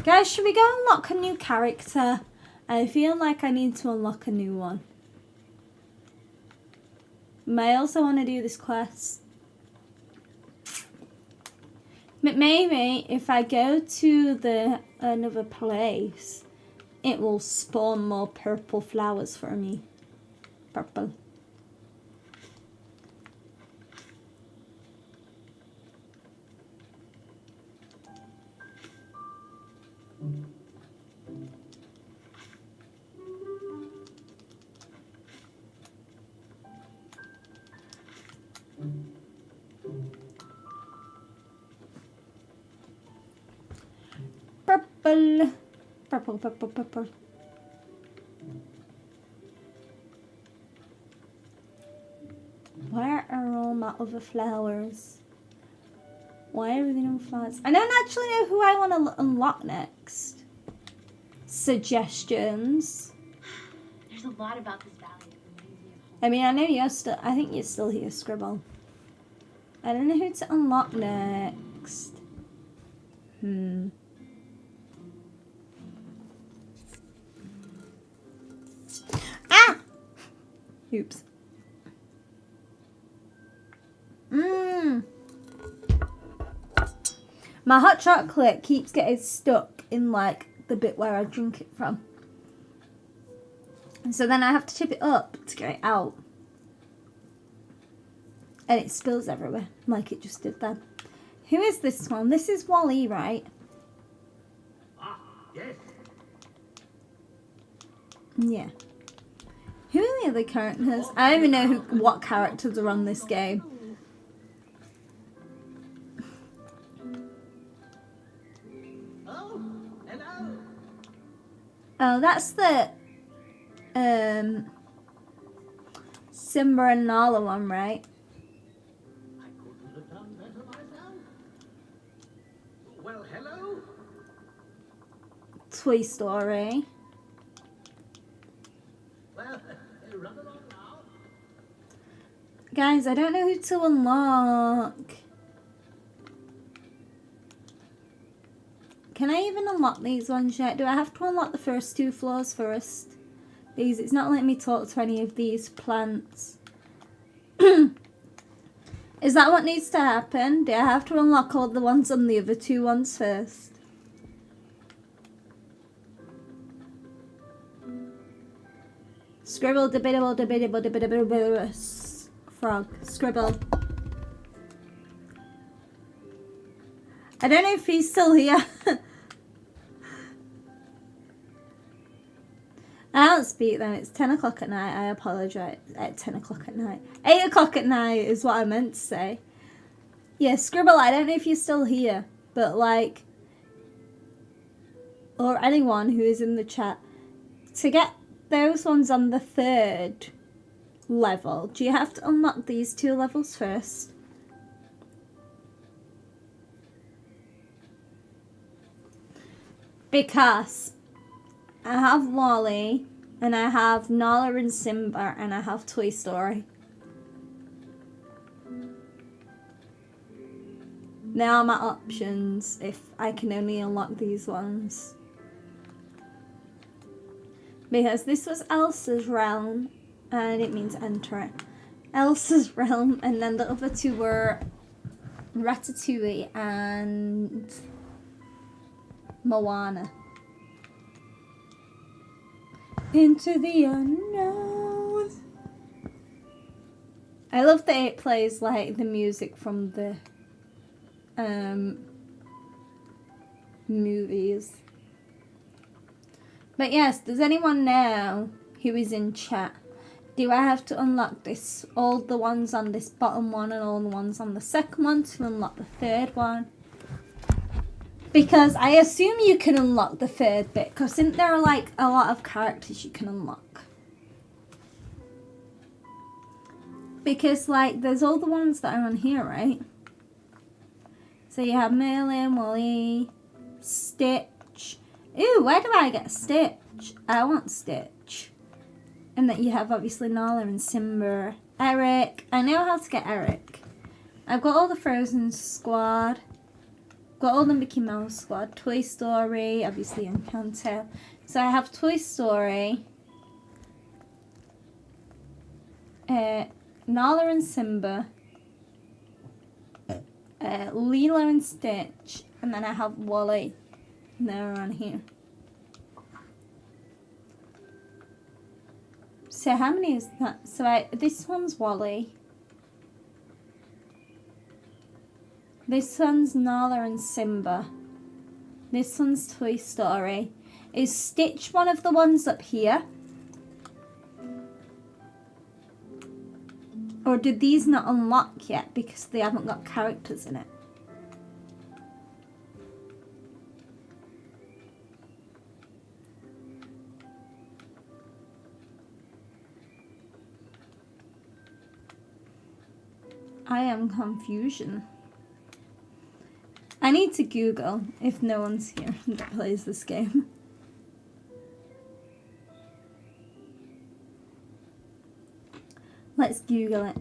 Guys, should we go unlock a new character? I feel like I need to unlock a new one. I also want to do this quest. But maybe if I go to another place, it will spawn more purple flowers for me. Purple. Purple. Purple, purple, purple. Where are all my other flowers? Why are there no flowers? I don't actually know who I want to unlock next. Suggestions.
There's a lot about this valley that reminds me of home.
I mean, I know you're still. I think you're still here, Scribble. I don't know who to unlock next. Ah! Oops. My hot chocolate keeps getting stuck in like the bit where I drink it from. And so then I have to tip it up to get it out. And it spills everywhere, like it just did then. Who is this one? This is Wally, right?
Ah, yes.
Yeah. Who are the other characters? I don't even know what characters are on this game.
Oh, hello.
Oh, that's the Simba and Nala one, right?
I couldn't have done better myself. Well, hello.
Toy Story.
Well, run along now.
Guys, I don't know who to unlock. Can I even unlock these ones yet? Do I have to unlock the first 2 floors first? Because it's not letting me talk to any of these plants. Is that what needs to happen? Do I have to unlock all the ones on the other 2 ones first? Scribble, debatable, debatable, debatable, frog. Scribble. I don't know if he's still here. I don't speak then. It's 10 o'clock at night. I apologise. At 10 o'clock at night. 8 o'clock at night is what I meant to say. Yeah, Scribble, I don't know if you're still here. But like, or anyone who is in the chat. To get those ones on the 3rd level, do you have to unlock these 2 levels first? Because I have Wally, and I have Nala and Simba, and I have Toy Story. They are my options if I can only unlock these ones. Because this was Elsa's realm, and it means enter it. Elsa's realm, and then the other two were Ratatouille and Moana. Into the unknown. I love that it plays like the music from the movies. But yes, does anyone know who is in chat? Do I have to unlock this, all the ones on this bottom one and all the ones on the second one to unlock the third one? Because I assume you can unlock the third bit, because isn't there like a lot of characters you can unlock? Because like there's all the ones that are on here, right? So you have Merlin, Wally, Stitch. Ooh, where do I get Stitch? I want Stitch. And that you have obviously Nala and Simba. Eric. I know how to get Eric. I've got all the Frozen squad. Got all the Mickey Mouse squad. Toy Story, obviously Encanto. So I have Toy Story. Nala and Simba. Lilo and Stitch. And then I have Wally. And they're on here. So how many is that? So this one's Wally. This one's Nala and Simba. This one's Toy Story. Is Stitch one of the ones up here? Or did these not unlock yet because they haven't got characters in it? I am confusion. I need to Google if no one's here that plays this game. Let's Google it.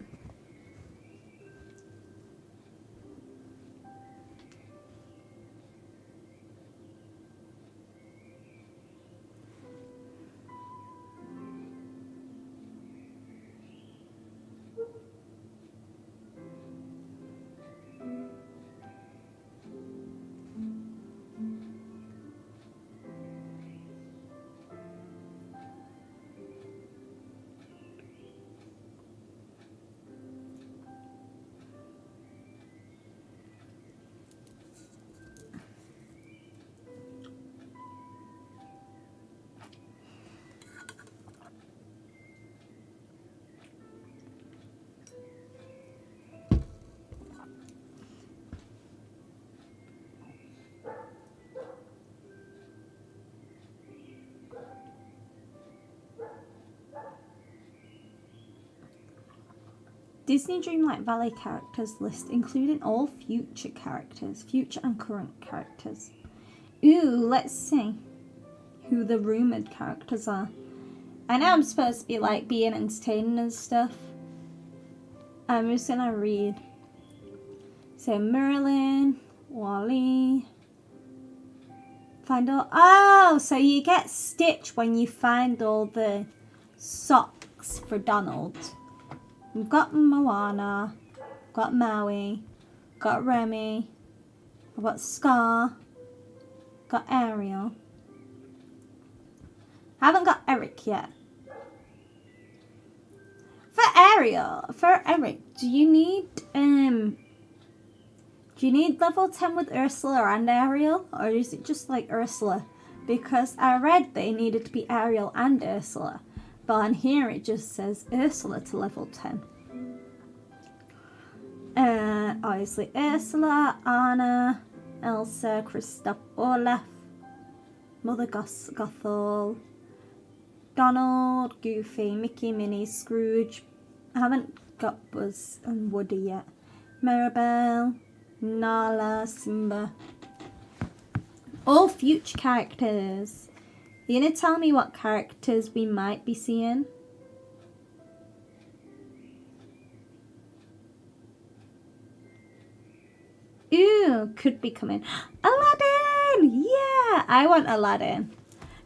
Disney Dreamlight Valley characters list including all future characters, future and current characters. Ooh, let's see who the rumoured characters are. I know I'm supposed to be like being entertaining and stuff. I'm just gonna read. So Merlin, Wally. Find all. Oh, so you get Stitch when you find all the socks for Donald. We've got Moana, got Maui, got Remy, I've got Scar, got Ariel. Haven't got Eric yet. For Eric, do you need level 10 with Ursula and Ariel, or is it just like Ursula? Because I read they needed to be Ariel and Ursula. But on here it just says Ursula to level 10. Obviously Ursula, Anna, Elsa, Kristoff, Olaf, Mother Gothel, Donald, Goofy, Mickey, Minnie, Scrooge. I haven't got Buzz and Woody yet. Mirabelle, Nala, Simba. All future characters. You gonna tell me what characters we might be seeing? Ooh, know, could be coming. Aladdin! Yeah, I want Aladdin.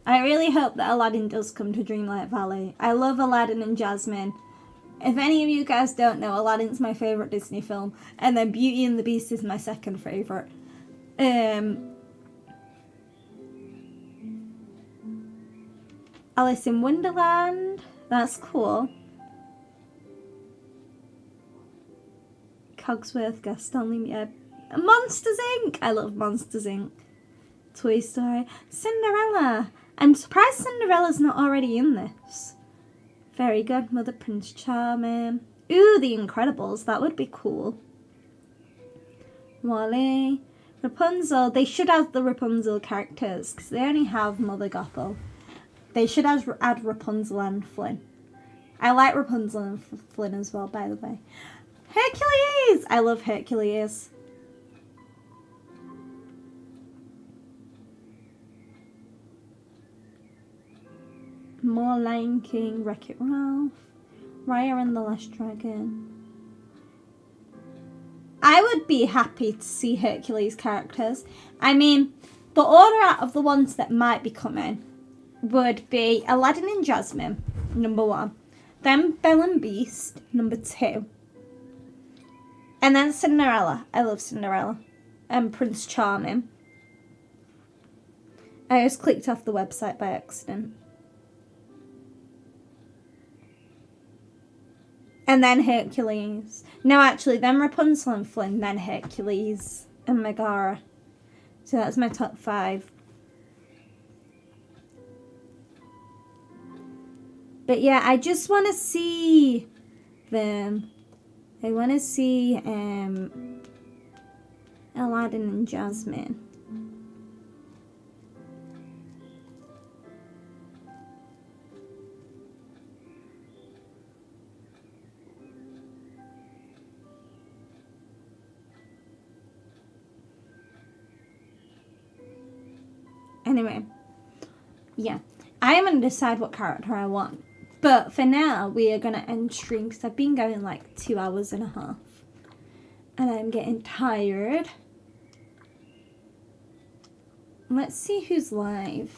I really hope that Aladdin does come to Dreamlight Valley. I love Aladdin and Jasmine. If any of you guys don't know, Aladdin's my favourite Disney film. And then Beauty and the Beast is my second favourite. Alice in Wonderland. That's cool. Cogsworth, Gaston, yeah. Monsters Inc. I love Monsters Inc. Toy Story. Cinderella. I'm surprised Cinderella's not already in this. Fairy Godmother, Prince Charming. Ooh, The Incredibles. That would be cool. Wally. Rapunzel. They should add the Rapunzel characters because they only have Mother Gothel. They should add Rapunzel and Flynn. I like Rapunzel and Flynn as well, by the way. Hercules! I love Hercules. More Lion King, Wreck-It Ralph, Raya and the Last Dragon. I would be happy to see Hercules characters. I mean, the order out of the ones that might be coming would be Aladdin and Jasmine, number 1. Then Belle and Beast, number 2. And then Cinderella. I love Cinderella. And Prince Charming. I just clicked off the website by accident. And then Hercules. No, actually, then Rapunzel and Flynn, then Hercules and Megara. So that's my top 5. But yeah, I just want to see them. I want to see Aladdin and Jasmine. Anyway, yeah, I am going to decide what character I want. But for now, we are going to end stream because I've been going like 2 hours and a half. And I'm getting tired. Let's see who's live.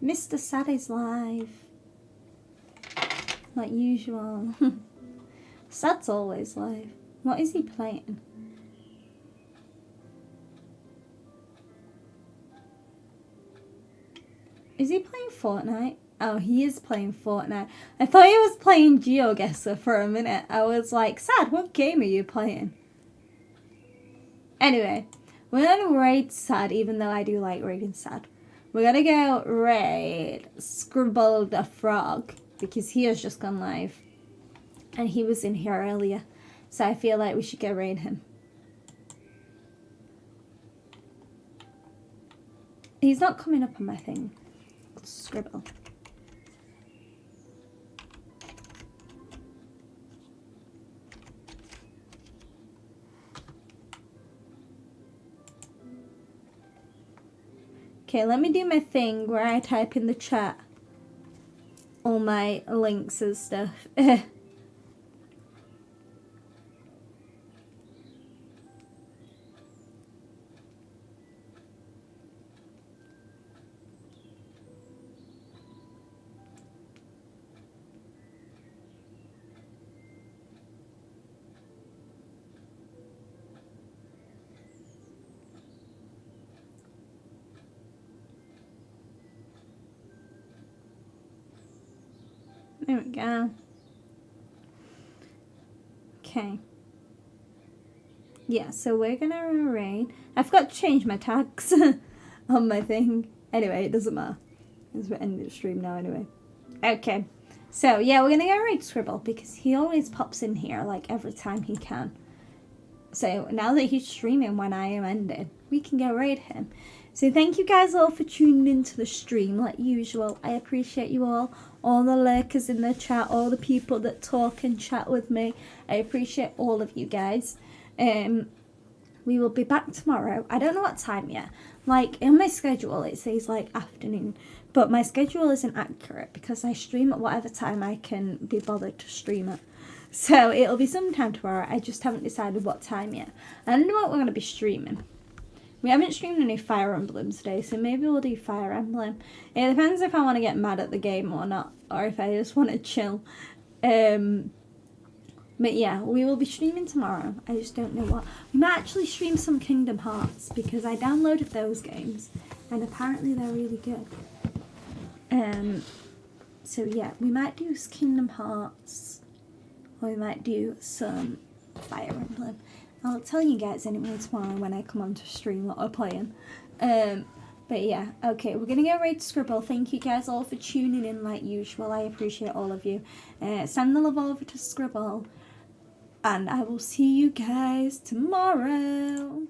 Mr. Sad is live. Like usual. Sad's always live. What is he playing? Is he playing Fortnite? Oh, he is playing Fortnite. I thought he was playing GeoGuessr for a minute. I was like, Sad, what game are you playing? Anyway, we're gonna raid Sad, even though I do like raiding Sad. We're gonna go raid Scribble the Frog, because he has just gone live. And he was in here earlier. So I feel like we should go raid him. He's not coming up on my thing. Scribble. Okay, let me do my thing where I type in the chat all my links and stuff. There we go. Okay. Yeah, so we're gonna raid. I forgot to change my tags on my thing. Anyway, it doesn't matter. Because we're ending the stream now anyway. Okay. So, yeah, we're gonna go raid Scribble because he always pops in here like every time he can. So, now that he's streaming when I am ending, we can go raid him. So, thank you guys all for tuning into the stream like usual. I appreciate you all. All the lurkers in the chat, all the people that talk and chat with me. I appreciate all of you guys. we will be back tomorrow. I don't know what time yet. Like, in my schedule, it says, like, afternoon. But my schedule isn't accurate because I stream at whatever time I can be bothered to stream it. So, it'll be sometime tomorrow. I just haven't decided what time yet. I don't know what we're going to be streaming. We haven't streamed any Fire Emblem today, so maybe we'll do Fire Emblem. It depends if I want to get mad at the game or not, or if I just want to chill. But yeah, we will be streaming tomorrow. I just don't know what. We might actually stream some Kingdom Hearts because I downloaded those games and apparently they're really good. So yeah, we might do Kingdom Hearts or we might do some Fire Emblem. I'll tell you guys anyway tomorrow when I come on to stream what we're playing. But yeah, okay, we're going to get ready to scribble. Thank you guys all for tuning in like usual. I appreciate all of you. Send the love over to Scribble. And I will see you guys tomorrow.